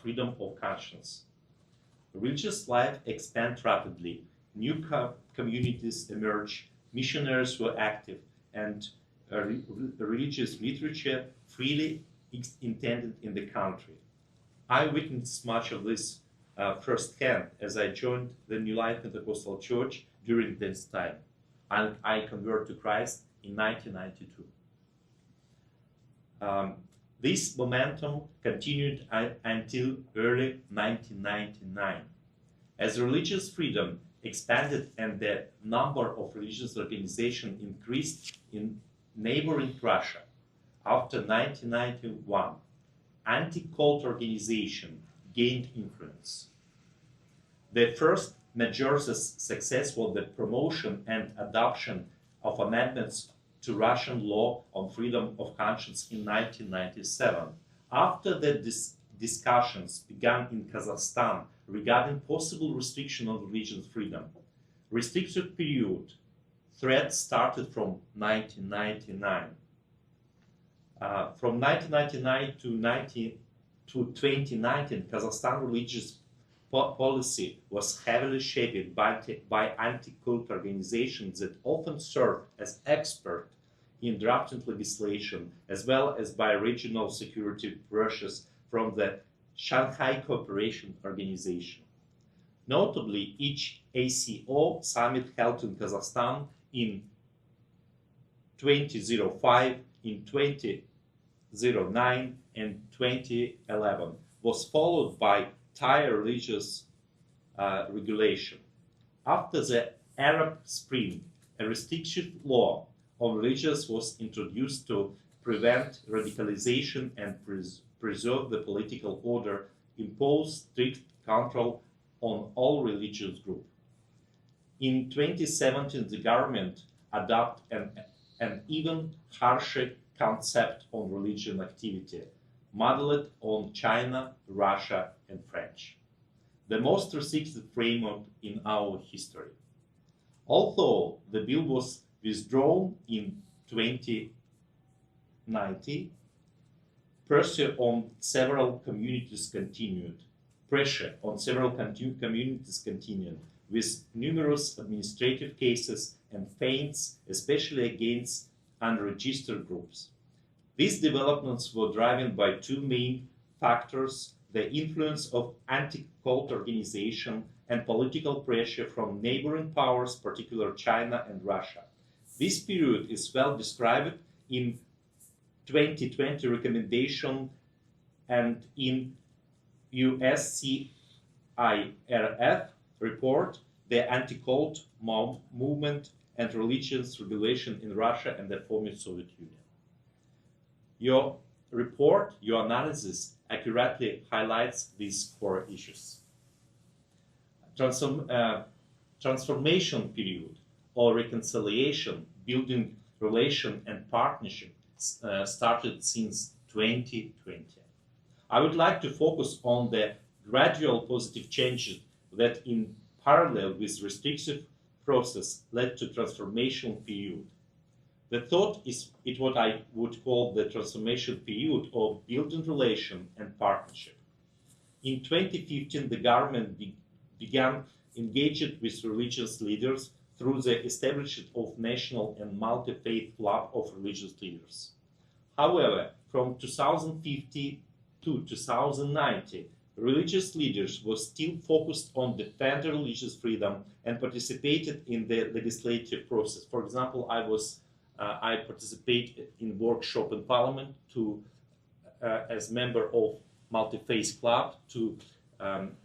freedom of conscience. Religious life expanded rapidly. New communities emerged, missionaries were active, and religious literature freely intended in the country. I witnessed much of this firsthand as I joined the New Life Pentecostal Church during this time. And I converted to Christ in 1992. This momentum continued until early 1999. As religious freedom expanded and the number of religious organizations increased in neighboring Russia, after 1991, anti-cult organization gained influence. The first major success was the promotion and adoption of amendments to Russian law on freedom of conscience in 1997. After the discussions began in Kazakhstan regarding possible restriction of religious freedom, restricted period threat started from 1999. From 1999 to 2019, Kazakhstan religious policy was heavily shaped by anti-cult organizations that often served as experts in drafting legislation, as well as by regional security pressures from the Shanghai Cooperation Organization. Notably, each ACO summit held in Kazakhstan in 2005, in 2009, and 2011 was followed by tighter religious regulation. After the Arab Spring, a restrictive law on religions was introduced to prevent radicalization and preserve the political order, impose strict control on all religious groups. In 2017, the government adopted an even harsher concept on religion activity, modeled on China, Russia, and French, the most restrictive framework in our history. Although the bill was withdrawn in 2019, pressure on several communities continued, with numerous administrative cases and fines, especially against unregistered groups. These developments were driven by two main factors: the influence of anti-cult organization and political pressure from neighboring powers, particularly China and Russia. This period is well described in 2020 recommendation and in USCIRF report, the anti-cult movement and religious regulation in Russia and the former Soviet Union. Your report, your analysis accurately highlights these core issues. Transformation period or reconciliation, building relation and partnership started since 2020. I would like to focus on the gradual positive changes that in parallel with restrictive process led to transformation period. The thought is what I would call the transformation period of building relation and partnership. In 2015, the government began engaging with religious leaders through the establishment of National and Multi-Faith Club of Religious Leaders. However, from 2015 to 2019, religious leaders were still focused on defending religious freedom and participated in the legislative process. For example, I participated in workshop in Parliament as member of Multi-Faith Club to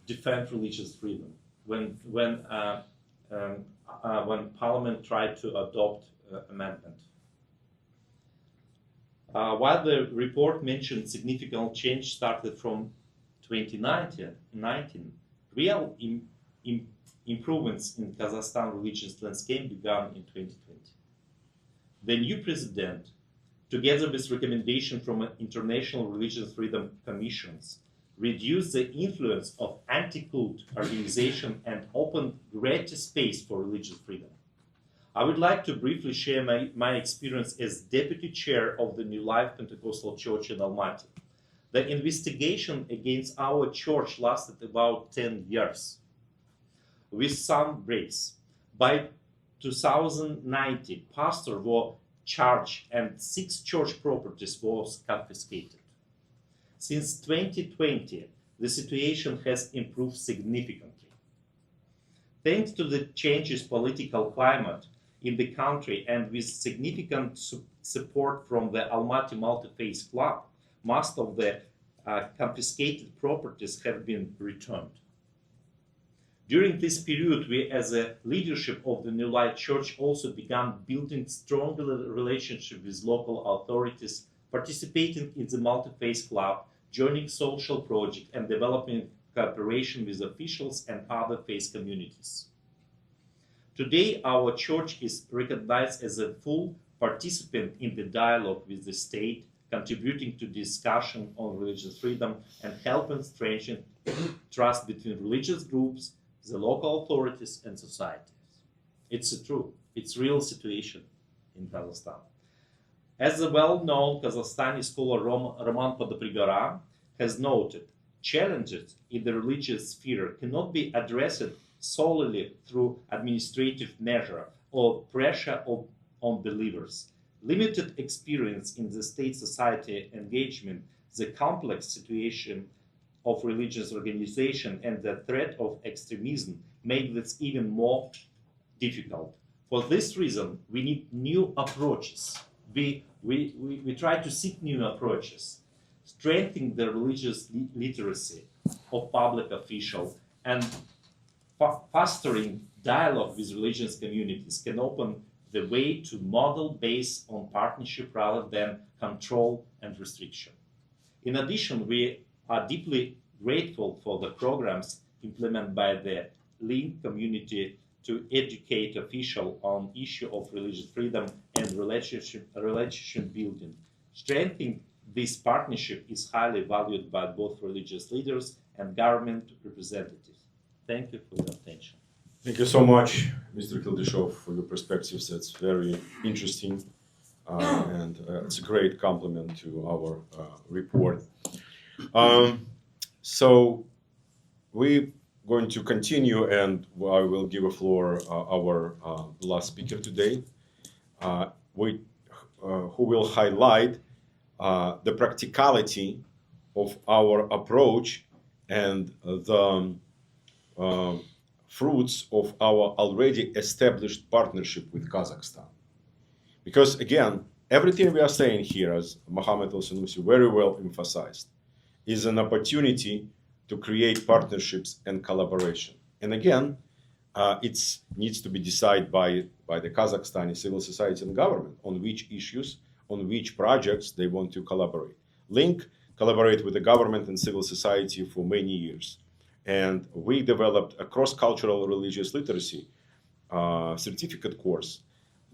defend religious freedom when Parliament tried to adopt amendment. While the report mentioned significant change started from 2019, real improvements in Kazakhstan religious landscape began in 2020. The new president, together with recommendation from international religious freedom commissions, reduced the influence of anti-cult organization and opened greater space for religious freedom. I would like to briefly share my experience as deputy chair of the New Life Pentecostal Church in Almaty. The investigation against our church lasted about 10 years, with some breaks. By 2019, pastors were charged and 6 church properties was confiscated. Since 2020, the situation has improved significantly. Thanks to the changes political climate in the country and with significant support from the Almaty Multi-Faith Club, most of the confiscated properties have been returned. During this period, we as a leadership of the New Light Church also began building stronger relationship with local authorities participating in the multi-faith club, joining social projects, and developing cooperation with officials and other faith communities. Today, our church is recognized as a full participant in the dialogue with the state, contributing to discussion on religious freedom and helping strengthen trust between religious groups, the local authorities, and societies. It's true. It's a real situation in Kazakhstan. As the well-known Kazakhstani scholar Roman Podopregora has noted, challenges in the religious sphere cannot be addressed solely through administrative measure or pressure on believers. Limited experience in the state-society engagement, the complex situation of religious organization, and the threat of extremism make this even more difficult. For this reason, we need new approaches. We try to seek new approaches, strengthening the religious literacy of public officials and fostering dialogue with religious communities can open the way to model based on partnership rather than control and restriction. In addition, we are deeply grateful for the programs implemented by the Link community to educate officials on issue of religious freedom and relationship building. Strengthening this partnership is highly valued by both religious leaders and government representatives. Thank you for your attention. Thank you so much, Mr. Kildashov, for your perspectives. That's very interesting, and it's a great compliment to our report. So we're going to continue, and I will give a floor our last speaker today, who will highlight the practicality of our approach and the fruits of our already established partnership with Kazakhstan. Because again, everything we are saying here, as Mohammed El-Sanusi very well emphasized, is an opportunity to create partnerships and collaboration. And again, it needs to be decided by the Kazakhstani civil society and government on which issues, on which projects they want to collaborate. Link collaborate with the government and civil society for many years. And we developed a cross-cultural religious literacy certificate course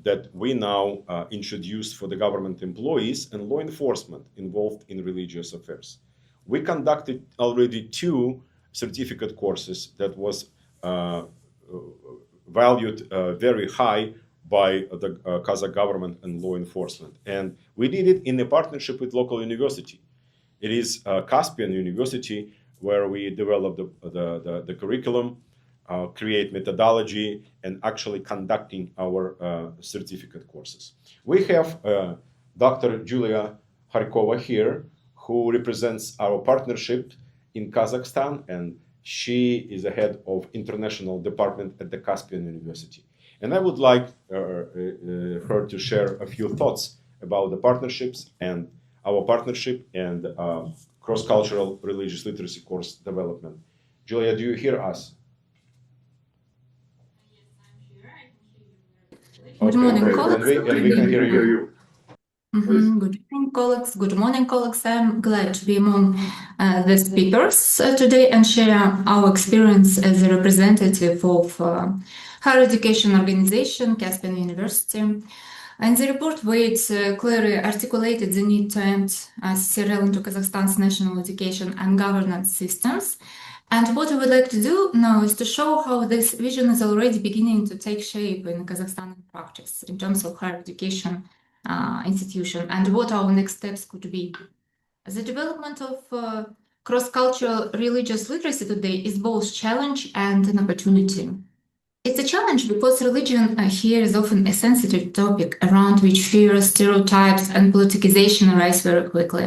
that we now introduced for the government employees and law enforcement involved in religious affairs. We conducted already 2 certificate courses that was valued very high by the Kazakh government and law enforcement. And we did it in a partnership with local university. It is Caspian University, where we developed the curriculum, create methodology, and actually conducting our certificate courses. We have Dr. Julia Harkova here, who represents our partnership in Kazakhstan, and she is the head of international department at the Caspian University. And I would like her to share a few thoughts about the partnerships and our partnership and cross-cultural religious literacy course development. Julia, do you hear us? Yes, I'm here. I can hear you. Good morning, colleagues. And we can hear you. Good evening, colleagues. Good morning, colleagues. I'm glad to be among the speakers today and share our experience as a representative of higher education organization, Caspian University. And the report where it clearly articulated the need to end serial into Kazakhstan's national education and governance systems. And what we would like to do now is to show how this vision is already beginning to take shape in Kazakhstan practice in terms of higher education institution and what our next steps could be. The development of cross-cultural religious literacy today is both challenge and an opportunity. It's a challenge because religion here is often a sensitive topic around which fear, stereotypes, and politicization arise very quickly.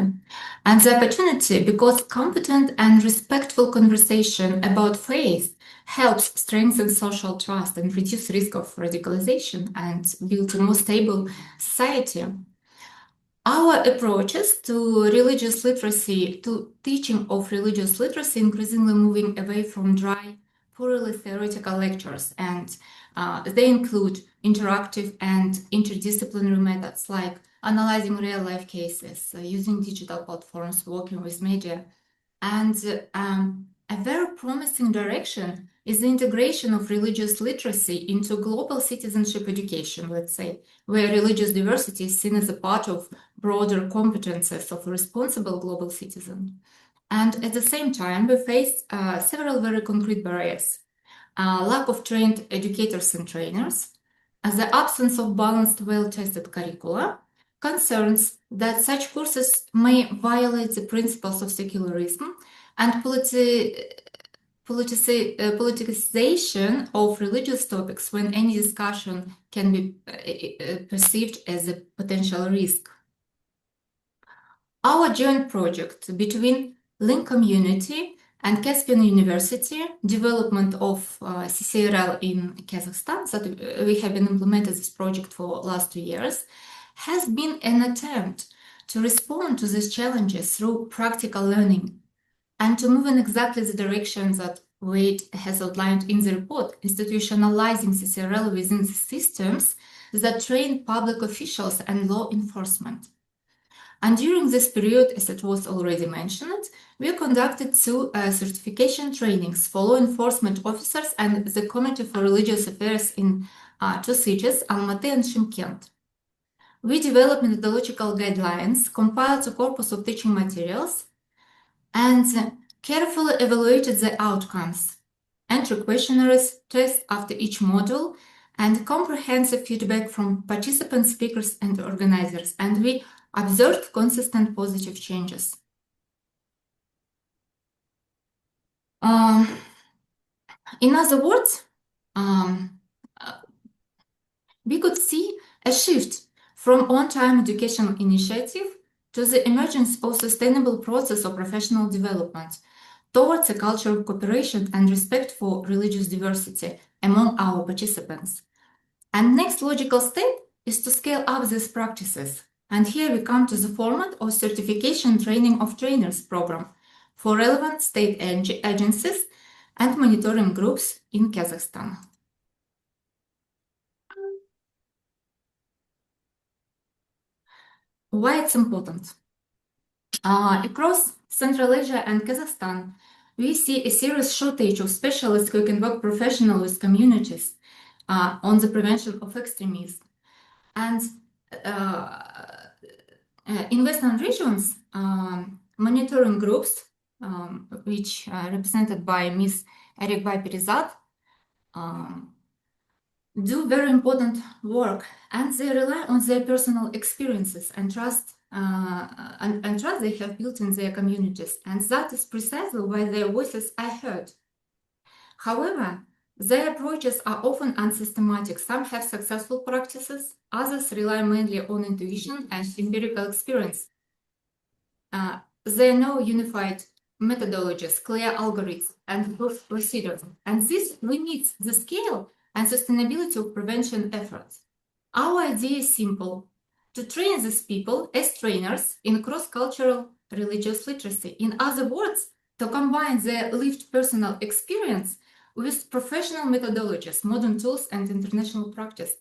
And the opportunity because competent and respectful conversation about faith helps strengthen social trust and reduce risk of radicalization and build a more stable society. Our approaches to religious literacy, to teaching of religious literacy, increasingly moving away from dry, purely theoretical lectures, and they include interactive and interdisciplinary methods like analyzing real-life cases, using digital platforms, working with media. And a very promising direction is the integration of religious literacy into global citizenship education, let's say, where religious diversity is seen as a part of broader competences of a responsible global citizen. And at the same time, we face several very concrete barriers. Lack of trained educators and trainers, the absence of balanced, well-tested curricula, concerns that such courses may violate the principles of secularism and politicization of religious topics when any discussion can be perceived as a potential risk. Our joint project between Link Community and Caspian University, development of CCRL in Kazakhstan, that we have been implemented this project for last 2 years, has been an attempt to respond to these challenges through practical learning and to move in exactly the direction that Wade has outlined in the report, institutionalizing CCRL within the systems that train public officials and law enforcement. And during this period, as it was already mentioned, we conducted 2 certification trainings for law enforcement officers and the Committee for Religious Affairs in 2 cities, Almaty and Shymkent. We developed methodological guidelines, compiled a corpus of teaching materials, and carefully evaluated the outcomes, entry questionnaires, tests after each module, and comprehensive feedback from participants, speakers, and organizers. And we observed consistent positive changes. In other words, we could see a shift from on-time educational initiative to the emergence of sustainable process of professional development towards a culture of cooperation and respect for religious diversity among our participants. And next logical step is to scale up these practices. And here we come to the format of certification training of trainers program for relevant state agencies and monitoring groups in Kazakhstan. Why it's important? Across Central Asia and Kazakhstan, we see a serious shortage of specialists who can work professionally with communities on the prevention of extremism. And in Western regions, monitoring groups, which are represented by Ms. Erikbay Perizat, do very important work, and they rely on their personal experiences and trust they have built in their communities, and that is precisely why their voices are heard. However, their approaches are often unsystematic. Some have successful practices, others rely mainly on intuition and empirical experience. There are no unified methodologies, clear algorithms, and procedures, and this limits the scale and sustainability of prevention efforts. Our idea is simple: to train these people as trainers in cross-cultural religious literacy. In other words, to combine their lived personal experience with professional methodologies, modern tools, and international practice.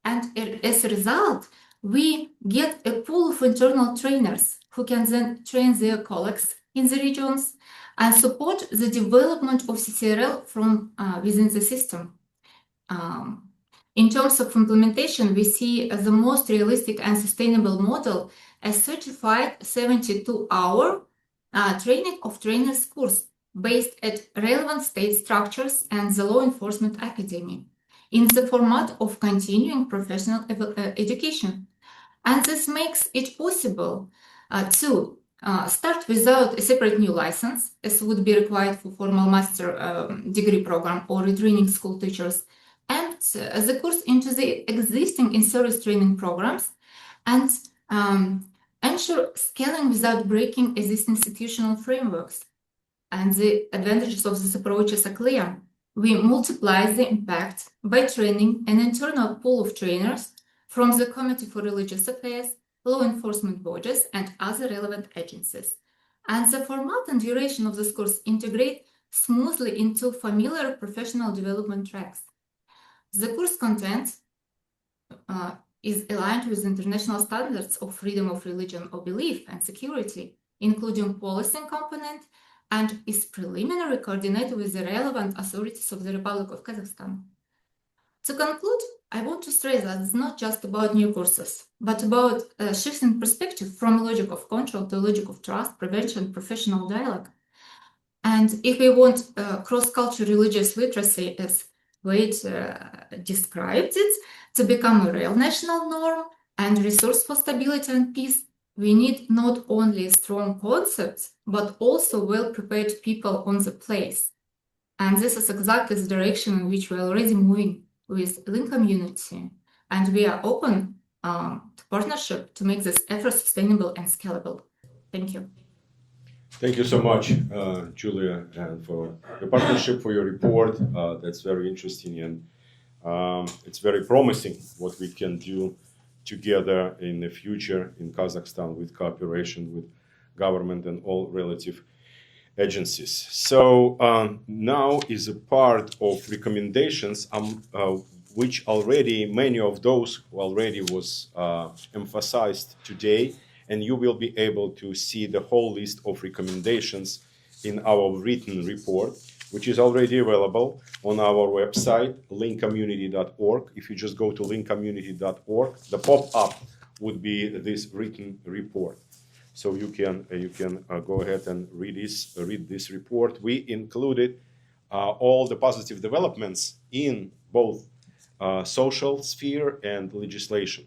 And as a result, we get a pool of internal trainers who can then train their colleagues in the regions and support the development of CCRL from within the system. In terms of implementation, we see the most realistic and sustainable model as certified 72-hour training of trainers course based at relevant state structures and the Law Enforcement Academy in the format of continuing professional education. And this makes it possible to start without a separate new license, as would be required for formal master degree program or retraining school teachers, and the course into the existing in-service training programs, and ensure scaling without breaking existing institutional frameworks. And the advantages of this approach are clear. We multiply the impact by training an internal pool of trainers from the Committee for Religious Affairs, law enforcement bodies, and other relevant agencies. And the format and duration of this course integrate smoothly into familiar professional development tracks. The course content is aligned with international standards of freedom of religion or belief and security, including policy component, and is preliminary coordinated with the relevant authorities of the Republic of Kazakhstan. To conclude, I want to stress that it's not just about new courses, but about shifting perspective from logic of control to logic of trust, prevention, professional dialogue. And if we want cross-cultural religious literacy, as Wade described it, to become a real national norm and resource for stability and peace, we need not only strong concepts, but also well-prepared people on the place. And this is exactly the direction in which we are already moving with Link community. And we are open to partnership to make this effort sustainable and scalable. Thank you. Thank you so much, Julia, and for the partnership, for your report. That's very interesting, and it's very promising what we can do together in the future in Kazakhstan with cooperation with government and all relative agencies. So now is a part of recommendations, which already, many of those already was emphasized today, and you will be able to see the whole list of recommendations in our written report, which is already available on our website, linkcommunity.org. If you just go to linkcommunity.org, the pop-up would be this written report. So you can go ahead and read this report. We included all the positive developments in both social sphere and legislation.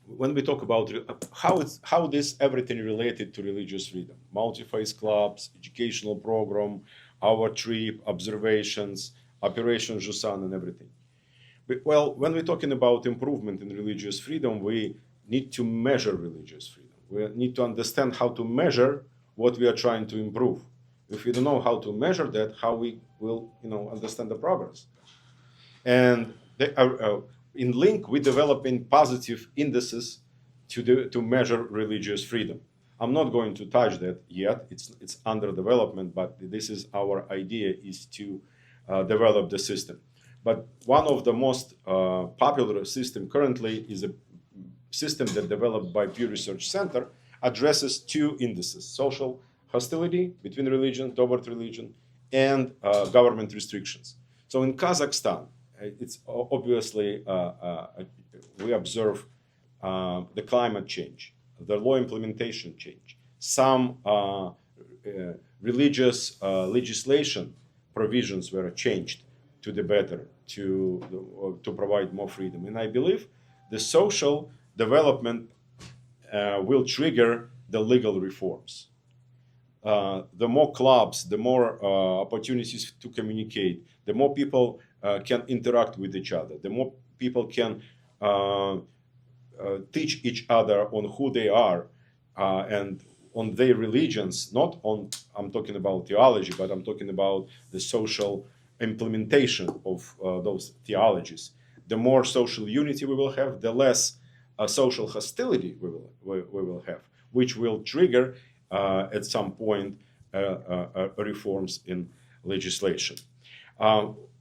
When we talk about how this everything related to religious freedom, multi-faith clubs, educational program, our trip, observations, Operation Jusan, and everything. Well, when we're talking about improvement in religious freedom, we need to measure religious freedom. We need to understand how to measure what we are trying to improve. If we don't know how to measure that, how we will, understand the progress. And in Link, we developing positive indices to measure religious freedom. I'm not going to touch that yet. It's under development, but this is our idea, is to develop the system. But one of the most popular system currently is a system that developed by Pew Research Center, addresses two indices: social hostility between religion, toward religion, and government restrictions. So in Kazakhstan, it's obviously we observe the climate change, the law implementation change, some religious legislation provisions were changed to the better to provide more freedom. And I believe the social development will trigger the legal reforms. The more clubs, the more opportunities to communicate, the more people can interact with each other, the more people can teach each other on who they are and on their religions, not on, I'm talking about theology, but I'm talking about the social implementation of those theologies. The more social unity we will have, the less social hostility we will have, which will trigger at some point reforms in legislation.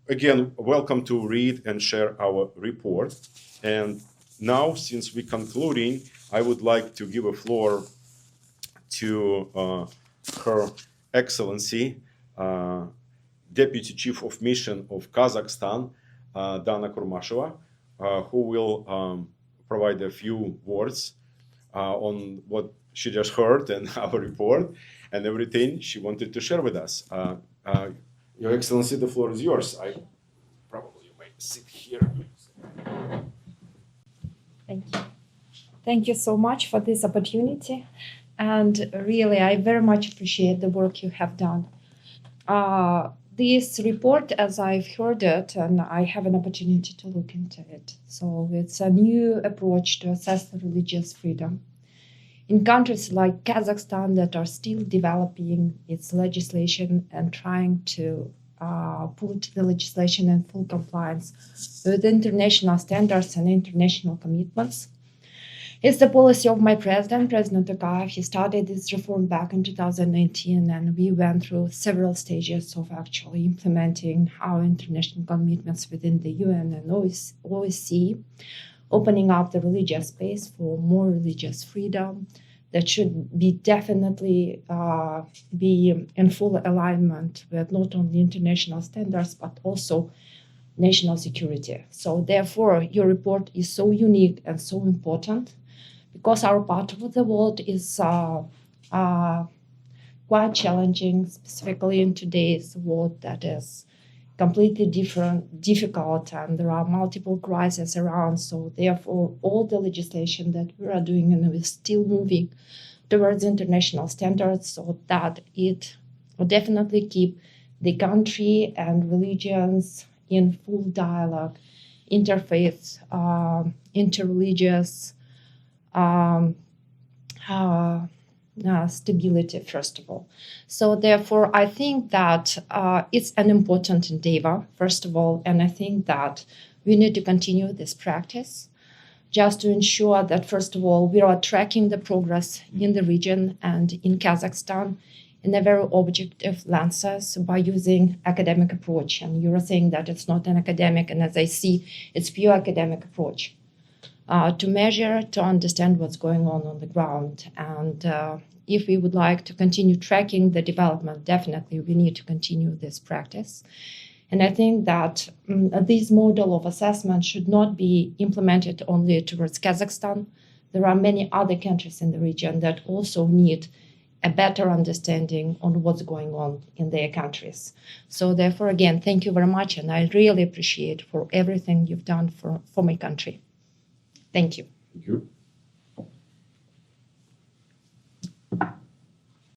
Again, welcome to read and share our report. And now, since we're concluding, I would like to give a floor to Her Excellency, Deputy Chief of Mission of Kazakhstan, Dana Kurmasheva, who will provide a few words on what she just heard and our report and everything she wanted to share with us. Your Excellency, the floor is yours. You may sit here. Thank you. Thank you so much for this opportunity. And really, I very much appreciate the work you have done. This report, as I've heard it, and I have an opportunity to look into it. So it's a new approach to assess the religious freedom. In countries like Kazakhstan that are still developing its legislation and trying to put the legislation in full compliance with international standards and international commitments, It's the policy of my president, President Tokayev. He started this reform back in 2019, and we went through several stages of actually implementing our international commitments within the UN and OSCE, opening up the religious space for more religious freedom that should be definitely be in full alignment with not only international standards, but also national security. So therefore, your report is so unique and so important, because our part of the world is quite challenging, specifically in today's world that is completely difficult, and there are multiple crises around. So therefore, all the legislation that we are doing, and we're still moving towards international standards, so that it will definitely keep the country and religions in full dialogue, interfaith, interreligious stability, first of all. So therefore, I think that it's an important endeavor, first of all, and I think that we need to continue this practice just to ensure that, first of all, we are tracking the progress in the region and in Kazakhstan in a very objective lenses by using academic approach. And you are saying that it's not an academic, and as I see, it's pure academic approach. To measure, to understand what's going on the ground. And if we would like to continue tracking the development, definitely we need to continue this practice. And I think that this model of assessment should not be implemented only towards Kazakhstan. There are many other countries in the region that also need a better understanding on what's going on in their countries. So therefore, again, thank you very much, and I really appreciate for everything you've done for my country. Thank you. Thank you.